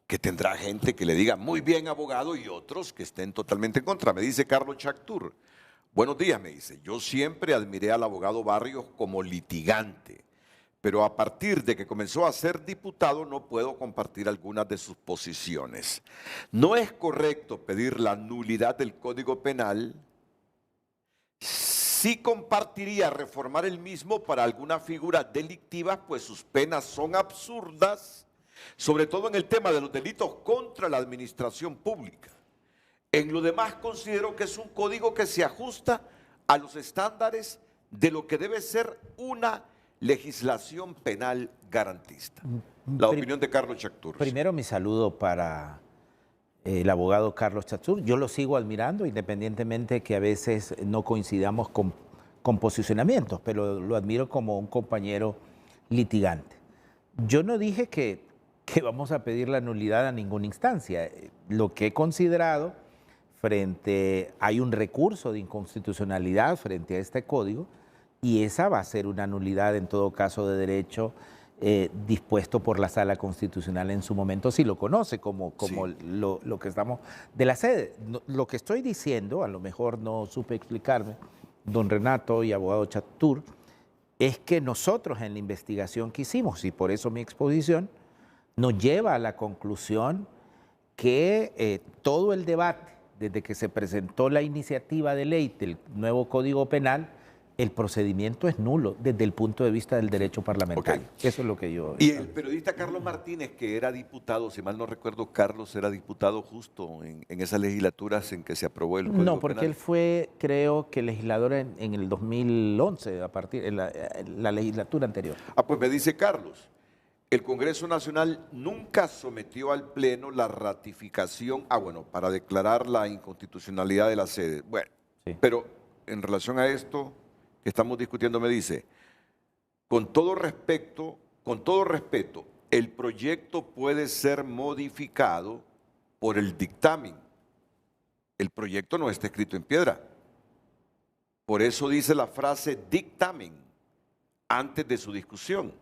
Que tendrá gente que le diga muy bien, abogado, y otros que estén totalmente en contra. Me dice Carlos Chactur: buenos días, me dice, yo siempre admiré al abogado Barrios como litigante, pero a partir de que comenzó a ser diputado no puedo compartir algunas de sus posiciones. No es correcto pedir la nulidad del Código Penal. Sí compartiría reformar el mismo para algunas figuras delictivas, pues sus penas son absurdas, sobre todo en el tema de los delitos contra la administración pública. En lo demás considero que es un código que se ajusta a los estándares de lo que debe ser una legislación penal garantista. La opinión de Carlos Chactur. Primero mi saludo para el abogado Carlos Chactur. Yo lo sigo admirando, independientemente que a veces no coincidamos con posicionamientos, pero lo admiro como un compañero litigante. Yo no dije que vamos a pedir la nulidad a ninguna instancia. Lo que he considerado hay un recurso de inconstitucionalidad frente a este código y esa va a ser una nulidad en todo caso de derecho dispuesto por la Sala Constitucional en su momento, si lo conoce como sí. Lo que estamos de la sede. Lo que estoy diciendo, a lo mejor no supe explicarme, don Renato y abogado Chactur, es que nosotros en la investigación que hicimos, y por eso mi exposición, nos lleva a la conclusión que todo el debate, desde que se presentó la iniciativa de ley del nuevo Código Penal, el procedimiento es nulo desde el punto de vista del derecho parlamentario. Okay. Eso es lo que yo... Y el periodista Carlos Martínez, que era diputado, si mal no recuerdo, Carlos era diputado justo en esas legislaturas en que se aprobó el Código No, porque Penal. Él fue, creo que legislador en el 2011, en la legislatura anterior. Pues me dice Carlos, el Congreso Nacional nunca sometió al Pleno la ratificación, para declarar la inconstitucionalidad de la sede. Bueno, sí. Pero en relación a esto, que estamos discutiendo me dice, con todo respeto, el proyecto puede ser modificado por el dictamen. El proyecto no está escrito en piedra. Por eso dice la frase dictamen antes de su discusión.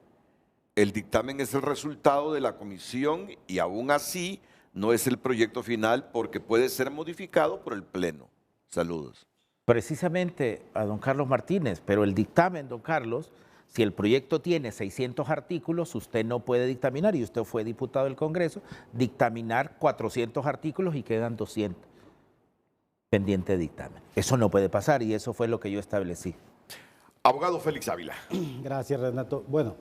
El dictamen es el resultado de la comisión y aún así no es el proyecto final porque puede ser modificado por el Pleno. Saludos. Precisamente a don Carlos Martínez, pero el dictamen, don Carlos, si el proyecto tiene 600 artículos, usted no puede dictaminar, y usted fue diputado del Congreso, dictaminar 400 artículos y quedan 200 pendiente de dictamen. Eso no puede pasar y eso fue lo que yo establecí. Abogado Félix Ávila. Gracias, Renato. Bueno,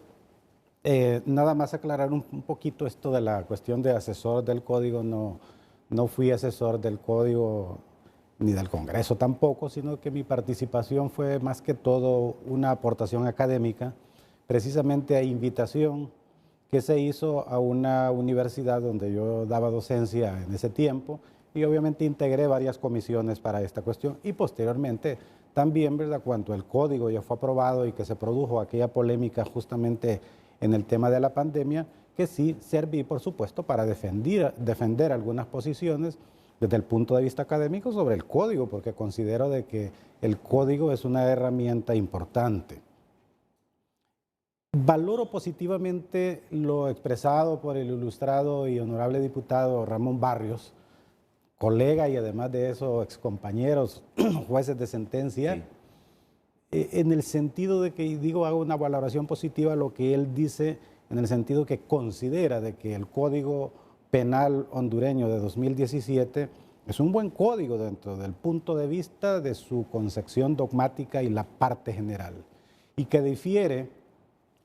nada más aclarar un poquito esto de la cuestión de asesor del código. No fui asesor del código ni del Congreso tampoco, sino que mi participación fue más que todo una aportación académica, precisamente a invitación que se hizo a una universidad donde yo daba docencia en ese tiempo, y obviamente integré varias comisiones para esta cuestión, y posteriormente también, ¿verdad?, cuando el código ya fue aprobado y que se produjo aquella polémica justamente en el tema de la pandemia, que sí serví, por supuesto, para defender algunas posiciones desde el punto de vista académico sobre el código, porque considero de que el código es una herramienta importante. Valoro positivamente lo expresado por el ilustrado y honorable diputado Ramón Barrios, colega y además de eso excompañeros, jueces de sentencia, sí, en el sentido de que, digo, hago una valoración positiva a lo que él dice, en el sentido que considera de que el Código Penal hondureño de 2017 es un buen código dentro del punto de vista de su concepción dogmática y la parte general, y que difiere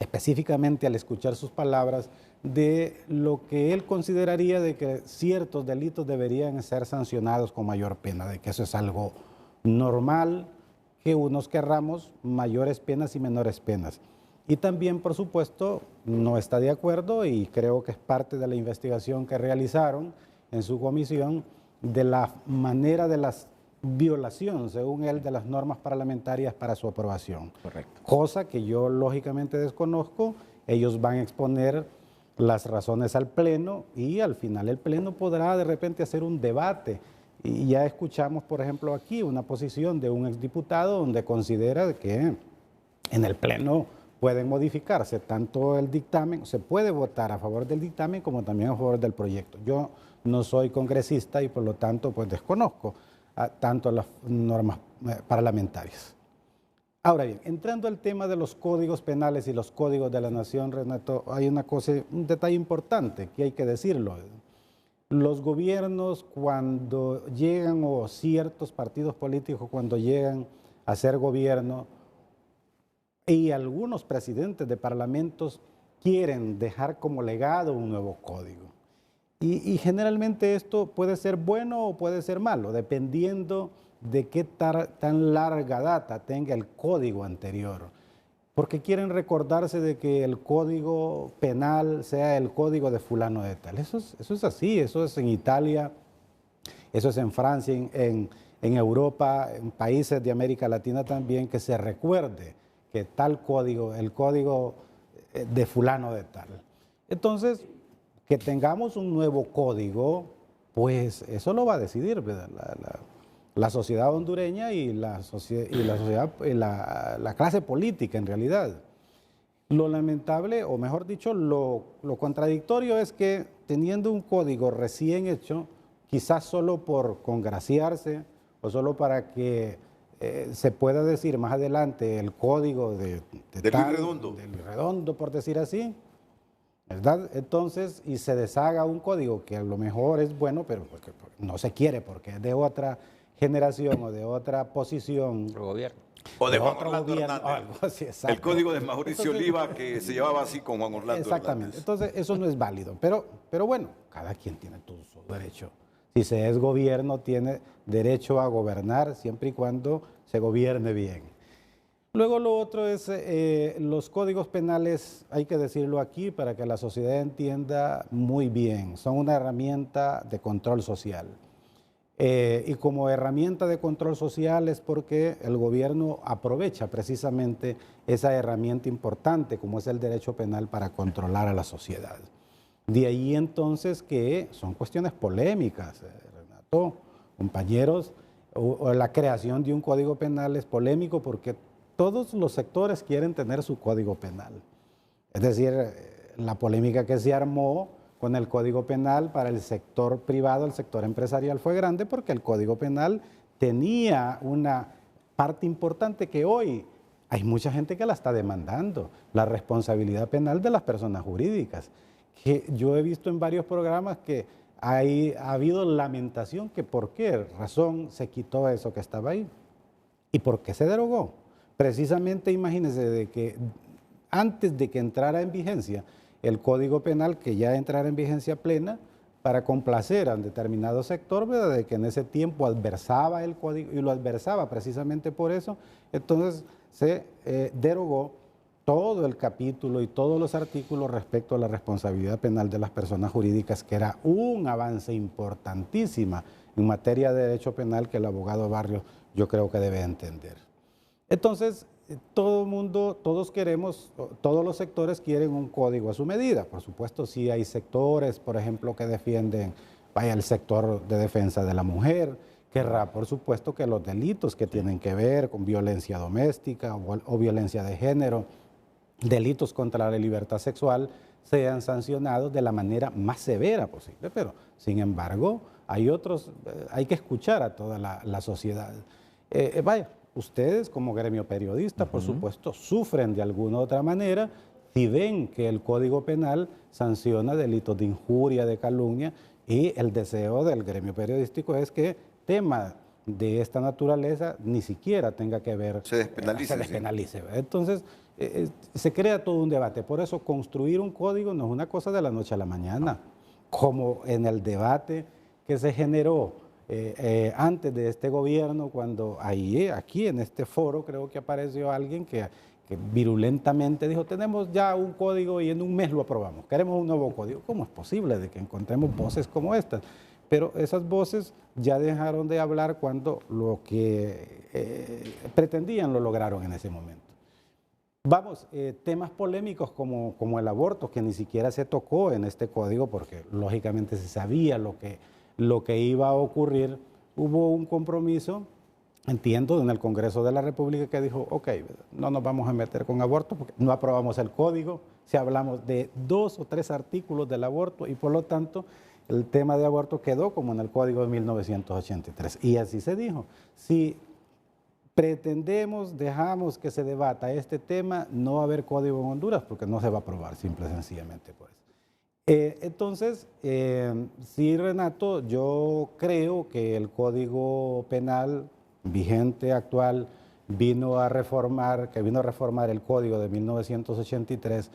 específicamente al escuchar sus palabras de lo que él consideraría de que ciertos delitos deberían ser sancionados con mayor pena, de que eso es algo normal, que unos querramos mayores penas y menores penas. Y también, por supuesto, no está de acuerdo, y creo que es parte de la investigación que realizaron en su comisión, de la manera de la violación, según él, de las normas parlamentarias para su aprobación. Correcto. Cosa que yo lógicamente desconozco. Ellos van a exponer las razones al Pleno y al final el Pleno podrá de repente hacer un debate. Y ya escuchamos, por ejemplo, aquí una posición de un exdiputado donde considera que en el Pleno pueden modificarse tanto el dictamen, se puede votar a favor del dictamen como también a favor del proyecto. Yo no soy congresista y por lo tanto pues desconozco tanto las normas parlamentarias. Ahora bien, entrando al tema de los códigos penales y los códigos de la nación, Renato, hay una cosa, un detalle importante que hay que decirlo. Los gobiernos cuando llegan, o ciertos partidos políticos cuando llegan a ser gobierno, y algunos presidentes de parlamentos quieren dejar como legado un nuevo código. Y generalmente esto puede ser bueno o puede ser malo, dependiendo de qué tan larga data tenga el código anterior. Porque quieren recordarse de que el código penal sea el código de fulano de tal. Eso es así, eso es en Italia, eso es en Francia, en Europa, en países de América Latina también, que se recuerde que tal código, el código de fulano de tal. Entonces, que tengamos un nuevo código, pues eso lo va a decidir, ¿verdad?, la sociedad hondureña y la clase política en realidad. Lo lamentable, o mejor dicho, lo contradictorio es que teniendo un código recién hecho, quizás solo por congraciarse o solo para que se pueda decir más adelante el código de Luis Redondo, por decir así, ¿verdad? Entonces, y se deshaga un código que a lo mejor es bueno, pero porque no se quiere porque es de otra generación o de otra posición. Otro gobierno. O de Juan Orlando Hernández. Algo así, el código de Mauricio Oliva, que se llevaba así con Juan Orlando exactamente. Hernández. Entonces, eso no es válido. Pero bueno, cada quien tiene todo su derecho. Si se es gobierno, tiene derecho a gobernar siempre y cuando se gobierne bien. Luego lo otro es los códigos penales, hay que decirlo aquí para que la sociedad entienda muy bien, son una herramienta de control social. Y como herramienta de control social es porque el gobierno aprovecha precisamente esa herramienta importante como es el derecho penal para controlar a la sociedad. De ahí entonces que son cuestiones polémicas, Renato, compañeros, o la creación de un código penal es polémico porque todos los sectores quieren tener su código penal. Es decir, la polémica que se armó con el Código Penal para el sector privado, el sector empresarial fue grande porque el Código Penal tenía una parte importante que hoy hay mucha gente que la está demandando, la responsabilidad penal de las personas jurídicas. Que yo he visto en varios programas que ha habido lamentación que por qué razón se quitó eso que estaba ahí y por qué se derogó. Precisamente imagínense de que antes de que entrara en vigencia el Código Penal, que ya entrara en vigencia plena, para complacer a un determinado sector, ¿verdad?, de que en ese tiempo adversaba el código, y lo adversaba precisamente por eso, entonces se derogó todo el capítulo y todos los artículos respecto a la responsabilidad penal de las personas jurídicas, que era un avance importantísima en materia de derecho penal que el abogado Barrios yo creo que debe entender. Entonces, todo el mundo, todos queremos, todos los sectores quieren un código a su medida. Por supuesto, sí hay sectores, por ejemplo, que defienden, vaya, el sector de defensa de la mujer, querrá, por supuesto, que los delitos que tienen que ver con violencia doméstica o violencia de género, delitos contra la libertad sexual, sean sancionados de la manera más severa posible. Pero, sin embargo, hay otros, hay que escuchar a toda la sociedad. Vaya, ustedes como gremio periodista, por supuesto, sufren de alguna u otra manera si ven que el Código Penal sanciona delitos de injuria, de calumnia, y el deseo del gremio periodístico es que tema de esta naturaleza ni siquiera tenga que ver, se despenalice. Se despenalice. ¿Sí? Entonces, se crea todo un debate. Por eso, construir un código no es una cosa de la noche a la mañana, como en el debate que se generó antes de este gobierno, cuando aquí en este foro creo que apareció alguien que virulentamente dijo, tenemos ya un código y en un mes lo aprobamos, queremos un nuevo código. ¿Cómo es posible de que encontremos voces como estas? Pero esas voces ya dejaron de hablar cuando lo que pretendían lo lograron en ese momento. Vamos, temas polémicos como el aborto, que ni siquiera se tocó en este código porque lógicamente se sabía lo que iba a ocurrir. Hubo un compromiso, entiendo, en el Congreso de la República que dijo, ok, no nos vamos a meter con aborto porque no aprobamos el código, si hablamos de 2 o 3 artículos del aborto y por lo tanto el tema de aborto quedó como en el Código de 1983. Y así se dijo, si pretendemos, dejamos que se debata este tema, no va a haber código en Honduras porque no se va a aprobar, simple y sencillamente por eso. Entonces, sí, Renato, yo creo que el Código Penal vigente actual vino a reformar el Código de 1983.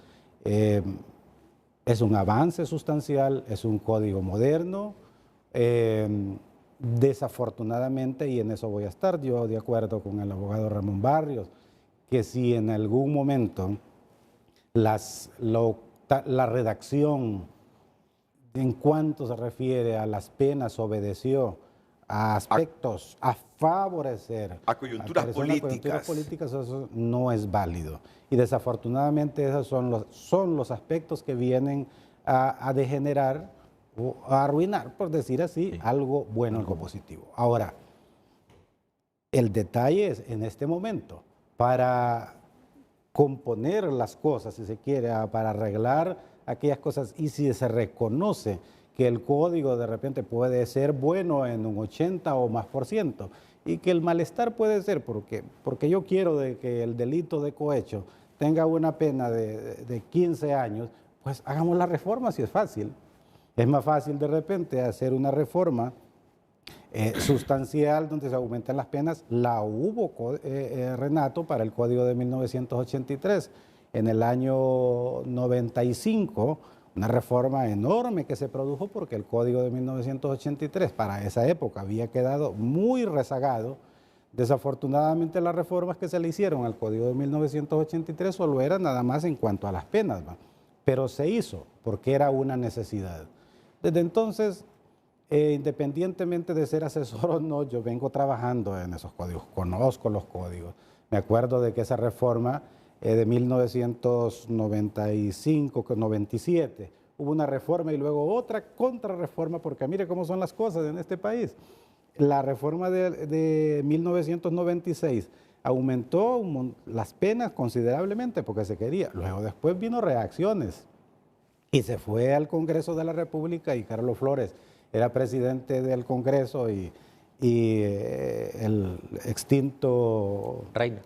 Es un avance sustancial, es un código moderno. Desafortunadamente, y en eso voy a estar yo de acuerdo con el abogado Ramón Barrios, que si en algún momento la redacción en cuanto se refiere a las penas obedeció a aspectos a favorecer a coyunturas políticas, eso no es válido. Y desafortunadamente esos son los aspectos que vienen a degenerar o a arruinar, por decir así, algo bueno, algo positivo. Ahora, el detalle es, en este momento, para componer las cosas, si se quiere, para arreglar aquellas cosas, y si se reconoce que el código de repente puede ser bueno en un 80 o más %, y que el malestar puede ser porque yo quiero de que el delito de cohecho tenga una pena de 15 años, pues hagamos la reforma si es fácil. Es más fácil de repente hacer una reforma sustancial donde se aumenten las penas. La hubo, Renato, para el Código de 1983. En el año 95, una reforma enorme que se produjo porque el Código de 1983 para esa época había quedado muy rezagado. Desafortunadamente las reformas que se le hicieron al Código de 1983 solo eran nada más en cuanto a las penas, ¿va? Pero se hizo porque era una necesidad. Desde entonces Independientemente de ser asesor o no, yo vengo trabajando en esos códigos, conozco los códigos. Me acuerdo de que esa reforma de 1995-97, hubo una reforma y luego otra contrarreforma, porque mire cómo son las cosas en este país. La reforma de 1996 aumentó las penas considerablemente porque se quería. Luego después vino reacciones y se fue al Congreso de la República y Carlos Flores era presidente del Congreso y el extinto Reina.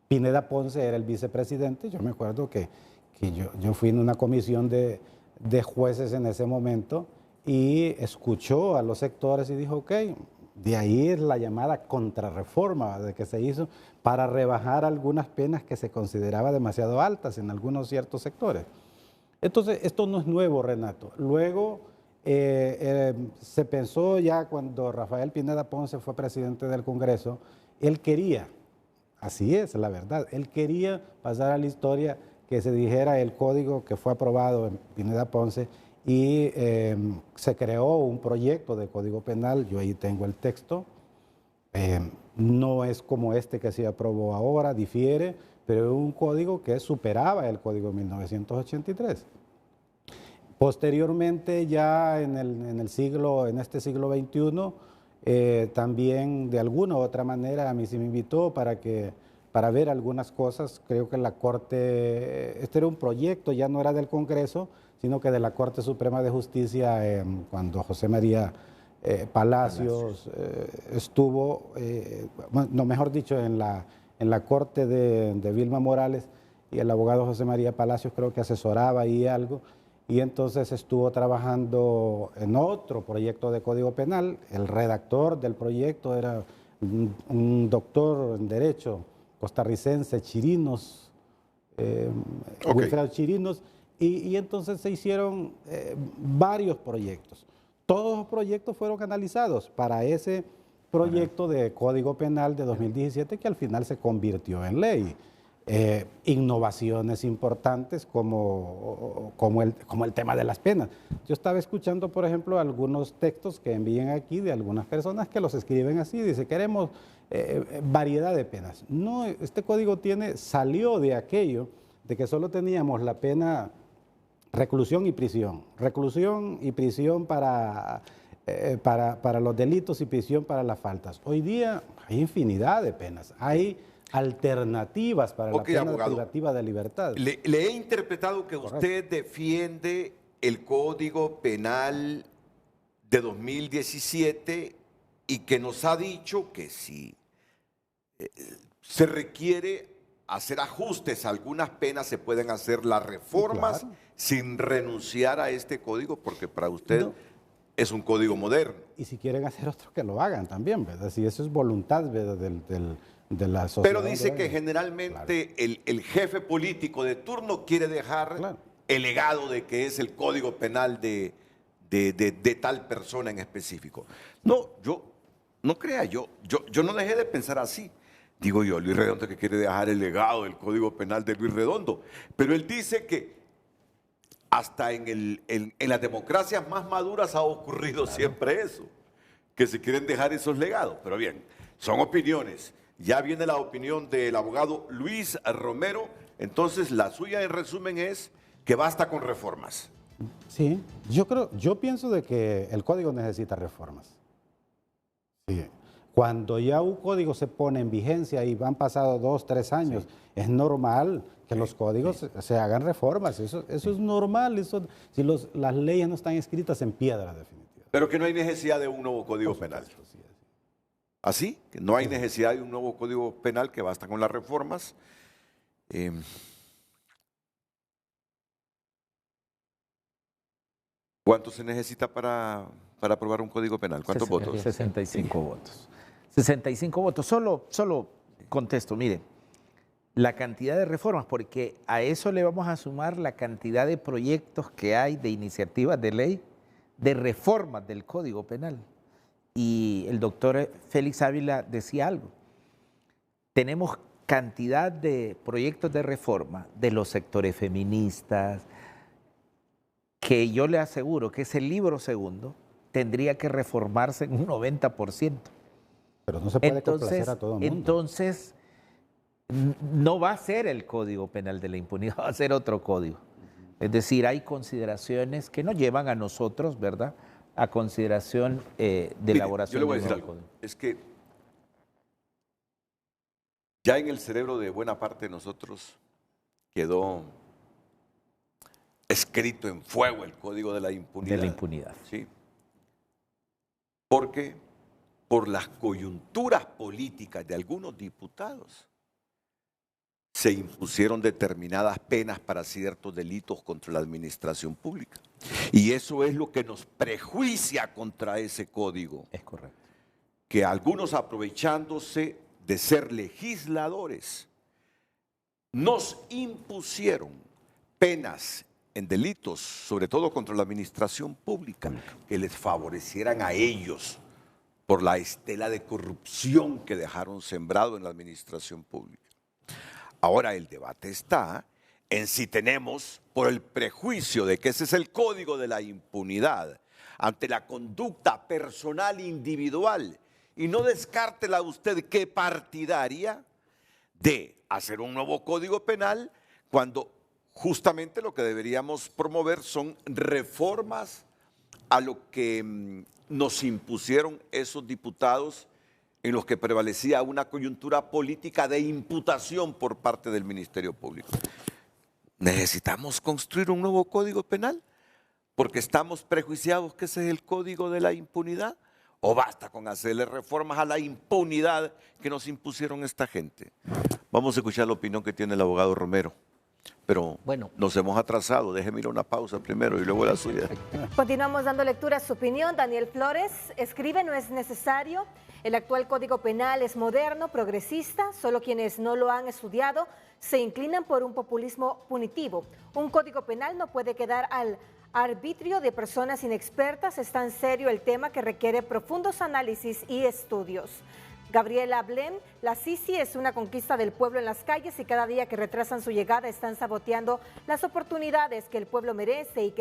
Pineda Ponce era el vicepresidente. Yo me acuerdo que yo fui en una comisión de jueces en ese momento y escuchó a los sectores y dijo, ok, de ahí es la llamada contrarreforma de que se hizo para rebajar algunas penas que se consideraba demasiado altas en algunos ciertos sectores. Entonces, esto no es nuevo, Renato. Luego se pensó ya cuando Rafael Pineda Ponce fue presidente del Congreso, él quería, así es la verdad, él quería pasar a la historia que se dijera el código que fue aprobado en Pineda Ponce y se creó un proyecto de código penal, yo ahí tengo el texto, no es como este que se aprobó ahora, difiere, pero es un código que superaba el código de 1983. Posteriormente, ya en este siglo XXI, también de alguna u otra manera a mí se me invitó para ver algunas cosas. Creo que la Corte, este era un proyecto, ya no era del Congreso, sino que de la Corte Suprema de Justicia, cuando José María Palacios estuvo, no, mejor dicho, en la Corte de Vilma Morales, y el abogado José María Palacios creo que asesoraba ahí algo, y entonces estuvo trabajando en otro proyecto de Código Penal. El redactor del proyecto era un doctor en Derecho costarricense, Chirinos, Wilfredo Chirinos, y entonces se hicieron varios proyectos. Todos los proyectos fueron analizados para ese proyecto de Código Penal de 2017 que al final se convirtió en ley. Innovaciones importantes como el tema de las penas. Yo estaba escuchando, por ejemplo, algunos textos que envían aquí de algunas personas que los escriben así, dice, queremos variedad de penas. No, este código salió de aquello de que solo teníamos la pena reclusión y prisión para los delitos y prisión para las faltas. Hoy día hay infinidad de penas, hay alternativas para la pena privativa de libertad. Le he interpretado que usted defiende el Código Penal de 2017 y que nos ha dicho que si se requiere hacer ajustes a algunas penas, se pueden hacer las reformas sin renunciar a este código, porque para usted es un código moderno. Y si quieren hacer otro, que lo hagan también, ¿verdad? Si eso es voluntad, ¿verdad? De la sociedad. Pero dice que generalmente el jefe político de turno quiere dejar el legado de que es el código penal de tal persona en específico. No, no crea, yo no dejé de pensar así. Digo yo, Luis Redondo que quiere dejar el legado del código penal de Luis Redondo. Pero él dice que hasta en las democracias más maduras ha ocurrido siempre eso, que se quieren dejar esos legados. Pero bien, son opiniones. Ya viene la opinión del abogado Luis Romero. Entonces, la suya en resumen es que basta con reformas. Sí, yo pienso de que el código necesita reformas. Sí. Cuando ya un código se pone en vigencia y han pasado 2, 3 años, es normal que los códigos se hagan reformas. Eso es normal. Si las leyes no están escritas en piedra, definitivamente. Pero que no hay necesidad de un nuevo código penal. ¿Así? Que no hay necesidad de un nuevo código penal, que basta con las reformas. ¿Cuánto se necesita para aprobar un código penal? ¿Cuántos votos? 65 votos. 65 votos. Solo contesto, mire, la cantidad de reformas, porque a eso le vamos a sumar la cantidad de proyectos que hay de iniciativas de ley, de reformas del Código Penal. Y el doctor Félix Ávila decía algo. Tenemos cantidad de proyectos de reforma de los sectores feministas que yo le aseguro que ese libro segundo tendría que reformarse en un 90%. Pero no se puede complacer a todo el mundo. Entonces, no va a ser el Código Penal de la impunidad, va a ser otro código. Es decir, hay consideraciones que nos llevan a nosotros, ¿verdad?, a consideración de elaboración. Yo le voy a decir del algo. nuevo código. Es que ya en el cerebro de buena parte de nosotros quedó escrito en fuego el Código de la Impunidad. De la impunidad. Sí. Porque por las coyunturas políticas de algunos diputados se impusieron determinadas penas para ciertos delitos contra la administración pública. Y eso es lo que nos prejuicia contra ese código. Es correcto. Que algunos, aprovechándose de ser legisladores, nos impusieron penas en delitos, sobre todo contra la administración pública, que les favorecieran a ellos por la estela de corrupción que dejaron sembrado en la administración pública. Ahora el debate está en si tenemos, por el prejuicio de que ese es el código de la impunidad, ante la conducta personal individual, y no descártela usted que partidaria, de hacer un nuevo código penal, cuando justamente lo que deberíamos promover son reformas a lo que nos impusieron esos diputados en los que prevalecía una coyuntura política de imputación por parte del Ministerio Público. ¿Necesitamos construir un nuevo código penal porque estamos prejuiciados que ese es el código de la impunidad? ¿O basta con hacerle reformas a la impunidad que nos impusieron esta gente? Vamos a escuchar la opinión que tiene el abogado Romero. Pero bueno, nos hemos atrasado. Déjeme ir a una pausa primero y luego la suya. Continuamos dando lectura a su opinión. Daniel Flores escribe: no es necesario. El actual Código Penal es moderno, progresista. Solo quienes no lo han estudiado se inclinan por un populismo punitivo. Un Código Penal no puede quedar al arbitrio de personas inexpertas. Es tan serio el tema que requiere profundos análisis y estudios. Gabriela Blem: la Sisi es una conquista del pueblo en las calles y cada día que retrasan su llegada están saboteando las oportunidades que el pueblo merece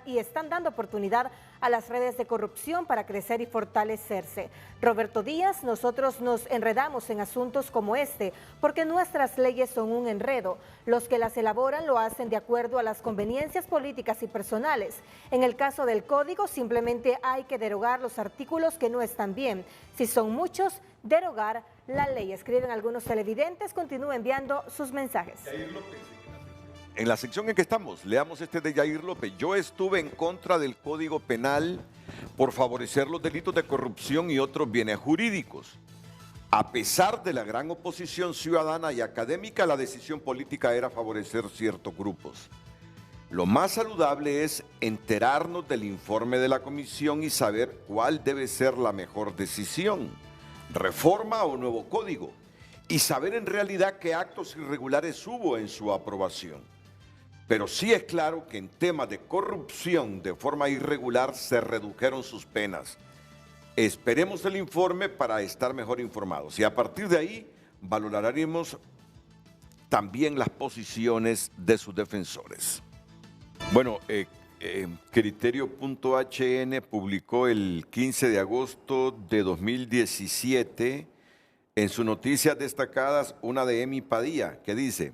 y están dando oportunidad a las redes de corrupción para crecer y fortalecerse. Roberto Díaz: nosotros nos enredamos en asuntos como este porque nuestras leyes son un enredo. Los que las elaboran lo hacen de acuerdo a las conveniencias políticas y personales. En el caso del código, simplemente hay que derogar los artículos que no están bien. Si son muchos, derogar la ley. Escriben algunos televidentes. Continúen enviando sus mensajes. En la sección en que estamos, leamos este de Yair López. Yo estuve en contra del Código Penal por favorecer los delitos de corrupción y otros bienes jurídicos. A pesar de la gran oposición ciudadana y académica, la decisión política era favorecer ciertos grupos. Lo más saludable es enterarnos del informe de la comisión y saber cuál debe ser la mejor decisión, reforma o nuevo código, y saber en realidad qué actos irregulares hubo en su aprobación. Pero sí es claro que en temas de corrupción de forma irregular se redujeron sus penas. Esperemos el informe para estar mejor informados y a partir de ahí valoraremos también las posiciones de sus defensores. Bueno, Criterio.hn publicó el 15 de agosto de 2017 en sus noticias destacadas una de Emi Padilla que dice: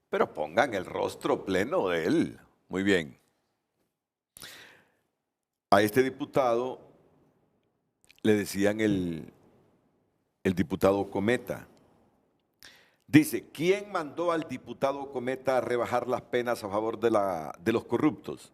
pero pongan el rostro pleno de él. Muy bien. A este diputado le decían el diputado Cometa. Dice: ¿quién mandó al diputado Cometa a rebajar las penas a favor de los corruptos?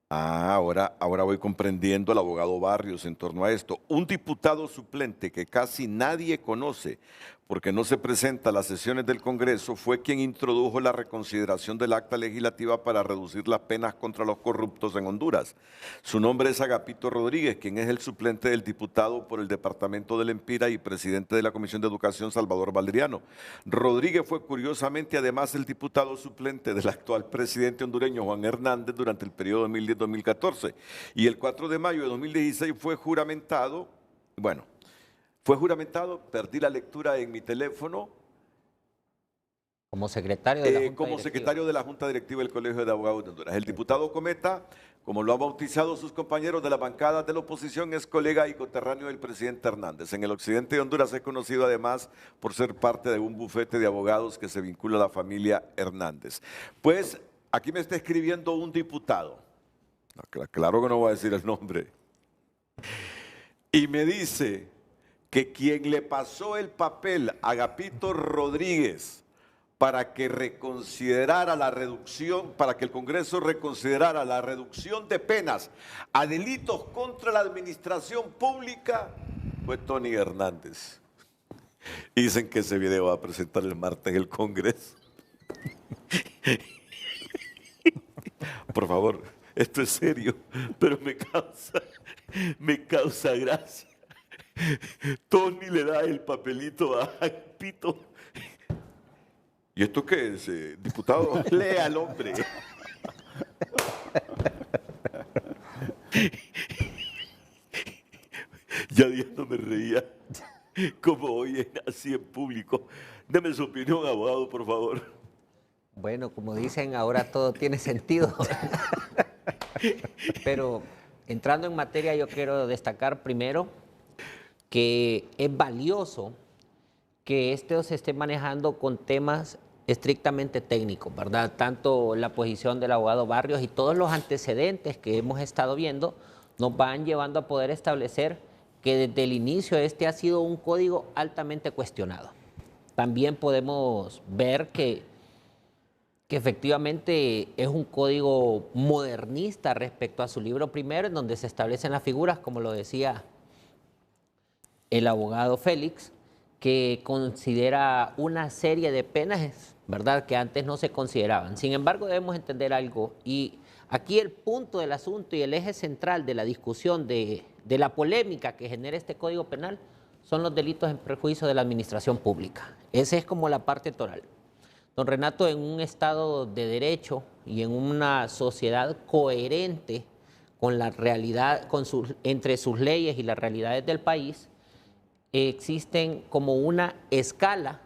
Ahora voy comprendiendo al abogado Barrios en torno a esto. Un diputado suplente que casi nadie conoce porque no se presenta a las sesiones del Congreso fue quien introdujo la reconsideración del acta legislativa para reducir las penas contra los corruptos en Honduras. Su nombre es Agapito Rodríguez, quien es el suplente del diputado por el departamento del Empira y presidente de la Comisión de Educación, Salvador Valeriano. Rodríguez fue curiosamente además el diputado suplente del actual presidente hondureño Juan Hernández durante el periodo 2010-2014 y el 4 de mayo de 2016 fue juramentado, perdí la lectura en mi teléfono, Como secretario de la Junta como Directiva. secretario de la Junta Directiva del Colegio de Abogados de Honduras. El diputado Cometa, como lo han bautizado sus compañeros de la bancada de la oposición, es colega y coterráneo del presidente Hernández. En el occidente de Honduras es conocido además por ser parte de un bufete de abogados que se vincula a la familia Hernández. Pues aquí me está escribiendo un diputado. Claro que no voy a decir el nombre. Y me dice que quien le pasó el papel a Agapito Rodríguez para que reconsiderara la reducción, para que el Congreso reconsiderara la reducción de penas a delitos contra la administración pública, fue Tony Hernández. Y dicen que ese video va a presentar el martes en el Congreso. Por favor, esto es serio, pero me causa gracia. Tony le da el papelito a Agapito. ¿Y esto qué es, diputado? Lea al hombre. Ya no me reía como hoy así en público. Deme su opinión, abogado, por favor. Bueno, como dicen, ahora todo tiene sentido. Pero entrando en materia, yo quiero destacar primero que es valioso que esto se esté manejando con temas estrictamente técnicos, ¿verdad? Tanto la posición del abogado Barrios y todos los antecedentes que hemos estado viendo nos van llevando a poder establecer que desde el inicio este ha sido un código altamente cuestionado. También podemos ver que efectivamente es un código modernista respecto a su libro primero, en donde se establecen las figuras, como lo decía el abogado Félix, que considera una serie de penas, ¿verdad?, que antes no se consideraban. Sin embargo, debemos entender algo, y aquí el punto del asunto y el eje central de la discusión de la polémica que genera este Código Penal son los delitos en perjuicio de la administración pública. Esa es como la parte toral. Don Renato, en un Estado de derecho y en una sociedad coherente con la realidad, entre sus leyes y las realidades del país, existen como una escala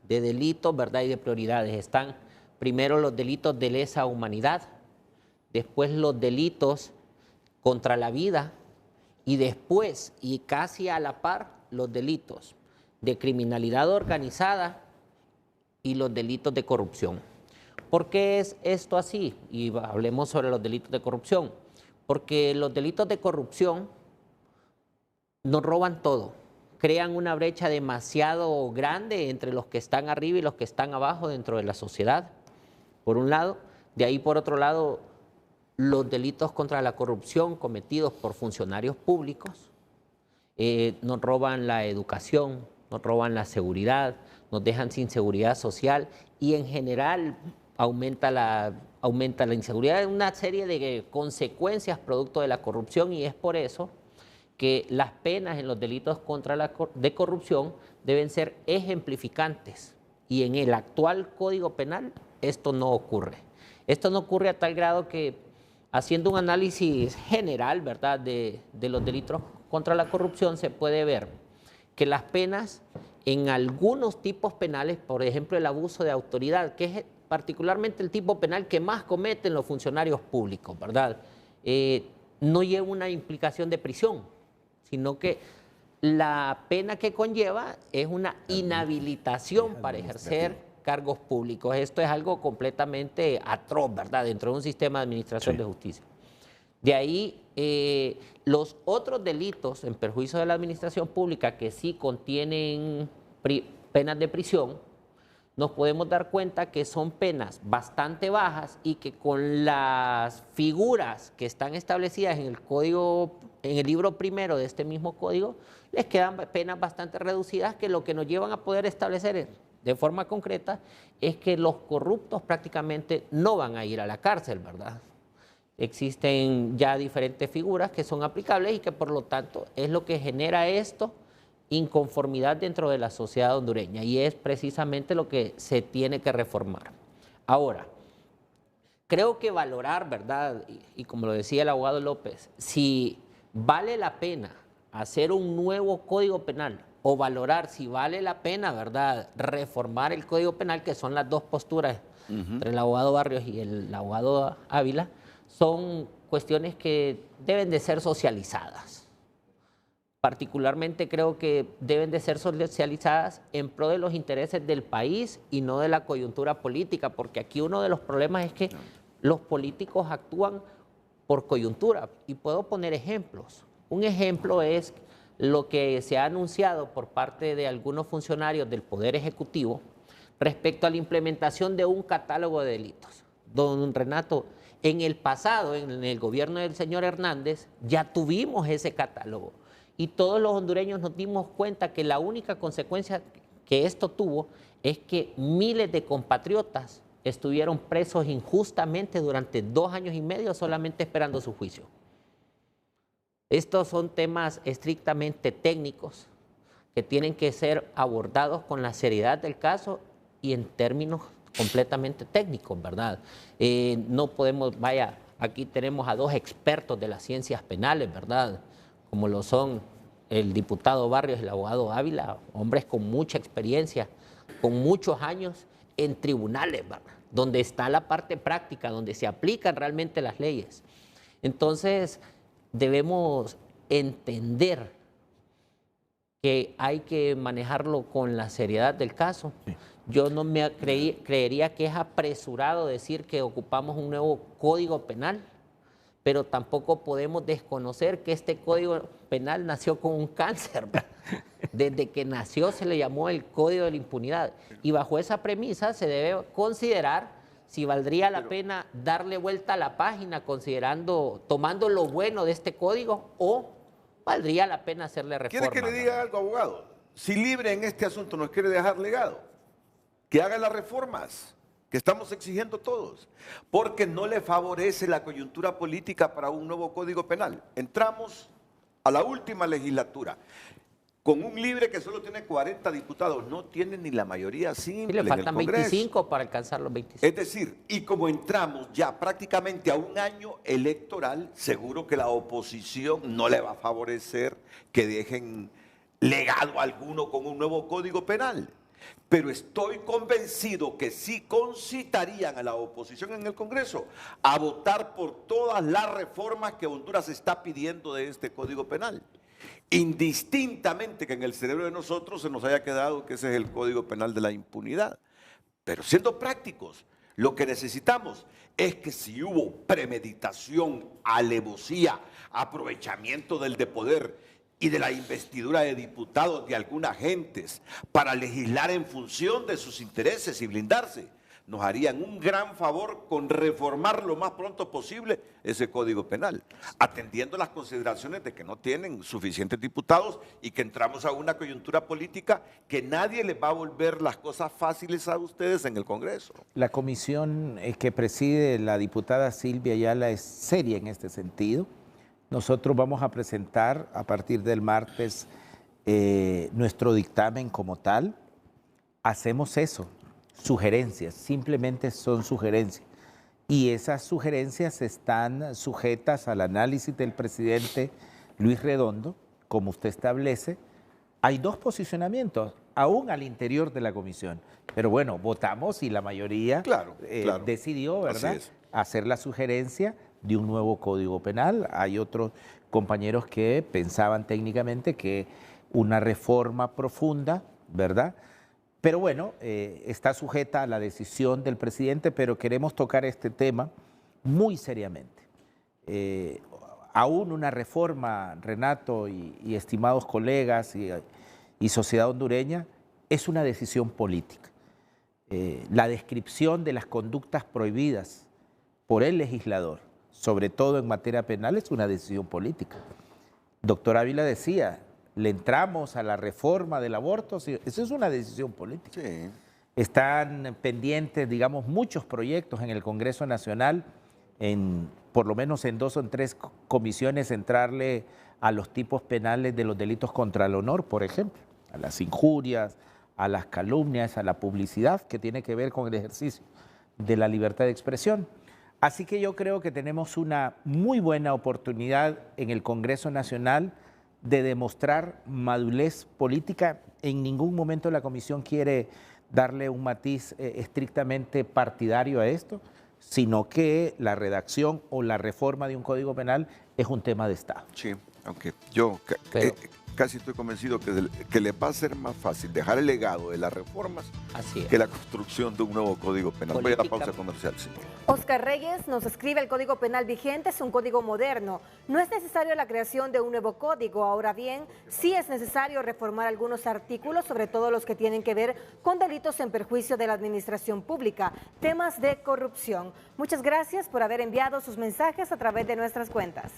de delitos, ¿verdad?, y de prioridades. Están primero los delitos de lesa humanidad, después los delitos contra la vida y después, y casi a la par, los delitos de criminalidad organizada y los delitos de corrupción. ¿Por qué es esto así? Y hablemos sobre los delitos de corrupción. Porque los delitos de corrupción nos roban todo. Crean una brecha demasiado grande entre los que están arriba y los que están abajo dentro de la sociedad, por un lado. De ahí, por otro lado, los delitos contra la corrupción cometidos por funcionarios públicos nos roban la educación, nos roban la seguridad, nos dejan sin seguridad social y en general aumenta la inseguridad, una serie de consecuencias producto de la corrupción, y es por eso que las penas en los delitos de corrupción deben ser ejemplificantes, y en el actual Código Penal esto no ocurre. Esto no ocurre a tal grado que, haciendo un análisis general, ¿verdad?, de los delitos contra la corrupción, se puede ver que las penas en algunos tipos penales, por ejemplo el abuso de autoridad, que es particularmente el tipo penal que más cometen los funcionarios públicos, ¿verdad?, no lleva una implicación de prisión, sino que la pena que conlleva es una inhabilitación para ejercer cargos públicos. Esto es algo completamente atroz, ¿verdad?, dentro de un sistema de administración de justicia. De ahí, los otros delitos en perjuicio de la administración pública que sí contienen penas de prisión, nos podemos dar cuenta que son penas bastante bajas y que con las figuras que están establecidas en el código, en el libro primero de este mismo código, les quedan penas bastante reducidas, que lo que nos llevan a poder establecer de forma concreta es que los corruptos prácticamente no van a ir a la cárcel, ¿verdad? Existen ya diferentes figuras que son aplicables y que por lo tanto es lo que genera esto, inconformidad dentro de la sociedad hondureña, y es precisamente lo que se tiene que reformar. Ahora, creo que valorar, ¿verdad?, y como lo decía el abogado López, si vale la pena hacer un nuevo Código Penal o valorar si vale la pena, ¿verdad?, reformar el Código Penal, que son las dos posturas entre el abogado Barrios y el abogado Ávila, son cuestiones que deben de ser socializadas. Particularmente creo que deben de ser socializadas en pro de los intereses del país y no de la coyuntura política, porque aquí uno de los problemas es que los políticos actúan por coyuntura. Y puedo poner ejemplos. Un ejemplo es lo que se ha anunciado por parte de algunos funcionarios del Poder Ejecutivo respecto a la implementación de un catálogo de delitos. Don Renato, en el pasado, en el gobierno del señor Hernández, ya tuvimos ese catálogo y todos los hondureños nos dimos cuenta que la única consecuencia que esto tuvo es que miles de compatriotas estuvieron presos injustamente durante 2 años y medio solamente esperando su juicio. Estos son temas estrictamente técnicos que tienen que ser abordados con la seriedad del caso y en términos completamente técnicos, ¿verdad? No podemos, vaya, aquí tenemos a 2 expertos de las ciencias penales, ¿verdad?, como lo son el diputado Barrios y el abogado Ávila, hombres con mucha experiencia, con muchos años en tribunales, ¿verdad?, donde está la parte práctica, donde se aplican realmente las leyes. Entonces, debemos entender que hay que manejarlo con la seriedad del caso. Yo no me creería que es apresurado decir que ocupamos un nuevo código penal, pero tampoco podemos desconocer que este código penal nació con un cáncer. Desde que nació se le llamó el Código de la Impunidad. Y bajo esa premisa se debe considerar si valdría la pena darle vuelta a la página tomando lo bueno de este código, o valdría la pena hacerle reforma. ¿Quiere que le diga algo, abogado? Si Libre en este asunto nos quiere dejar legado, que haga las reformas que estamos exigiendo todos, porque no le favorece la coyuntura política para un nuevo Código Penal. Entramos a la última legislatura con un Libre que solo tiene 40 diputados, no tiene ni la mayoría simple. Y le faltan 25 para alcanzar los 25. Es decir, y como entramos ya prácticamente a un año electoral, seguro que la oposición no le va a favorecer que dejen legado alguno con un nuevo Código Penal. Pero estoy convencido que sí concitarían a la oposición en el Congreso a votar por todas las reformas que Honduras está pidiendo de este Código Penal. Indistintamente que en el cerebro de nosotros se nos haya quedado que ese es el Código Penal de la impunidad. Pero siendo prácticos, lo que necesitamos es que si hubo premeditación, alevosía, aprovechamiento del de poder y de la investidura de diputados de algunas gentes para legislar en función de sus intereses y blindarse, nos harían un gran favor con reformar lo más pronto posible ese Código Penal, atendiendo las consideraciones de que no tienen suficientes diputados y que entramos a una coyuntura política que nadie les va a volver las cosas fáciles a ustedes en el Congreso. La comisión que preside la diputada Silvia Ayala es seria en este sentido. Nosotros vamos a presentar a partir del martes nuestro dictamen como tal. Hacemos eso. Sugerencias, simplemente son sugerencias. Y esas sugerencias están sujetas al análisis del presidente Luis Redondo, como usted establece. Hay 2 posicionamientos, aún al interior de la comisión. Pero bueno, votamos y la mayoría decidió, ¿verdad?, hacer la sugerencia de un nuevo Código Penal. Hay otros compañeros que pensaban técnicamente que una reforma profunda, ¿verdad?, pero bueno, está sujeta a la decisión del presidente, pero queremos tocar este tema muy seriamente. Aún una reforma, Renato y estimados colegas y sociedad hondureña, es una decisión política. La descripción de las conductas prohibidas por el legislador, sobre todo en materia penal, es una decisión política. Doctor Ávila decía, le entramos a la reforma del aborto, eso es una decisión política. Sí. Están pendientes, digamos, muchos proyectos en el Congreso Nacional, por lo menos en 2 o 3 comisiones, entrarle a los tipos penales de los delitos contra el honor, por ejemplo, a las injurias, a las calumnias, a la publicidad, que tiene que ver con el ejercicio de la libertad de expresión. Así que yo creo que tenemos una muy buena oportunidad en el Congreso Nacional de demostrar madurez política. En ningún momento la comisión quiere darle un matiz estrictamente partidario a esto, sino que la redacción o la reforma de un código penal es un tema de Estado. Sí, aunque yo casi estoy convencido que les va a ser más fácil dejar el legado de las reformas que la construcción de un nuevo código penal. Voy a la pausa comercial. Sí. Oscar Reyes nos escribe: el código penal vigente es un código moderno. No es necesario la creación de un nuevo código. Ahora bien, sí es necesario reformar algunos artículos, sobre todo los que tienen que ver con delitos en perjuicio de la administración pública, temas de corrupción. Muchas gracias por haber enviado sus mensajes a través de nuestras cuentas.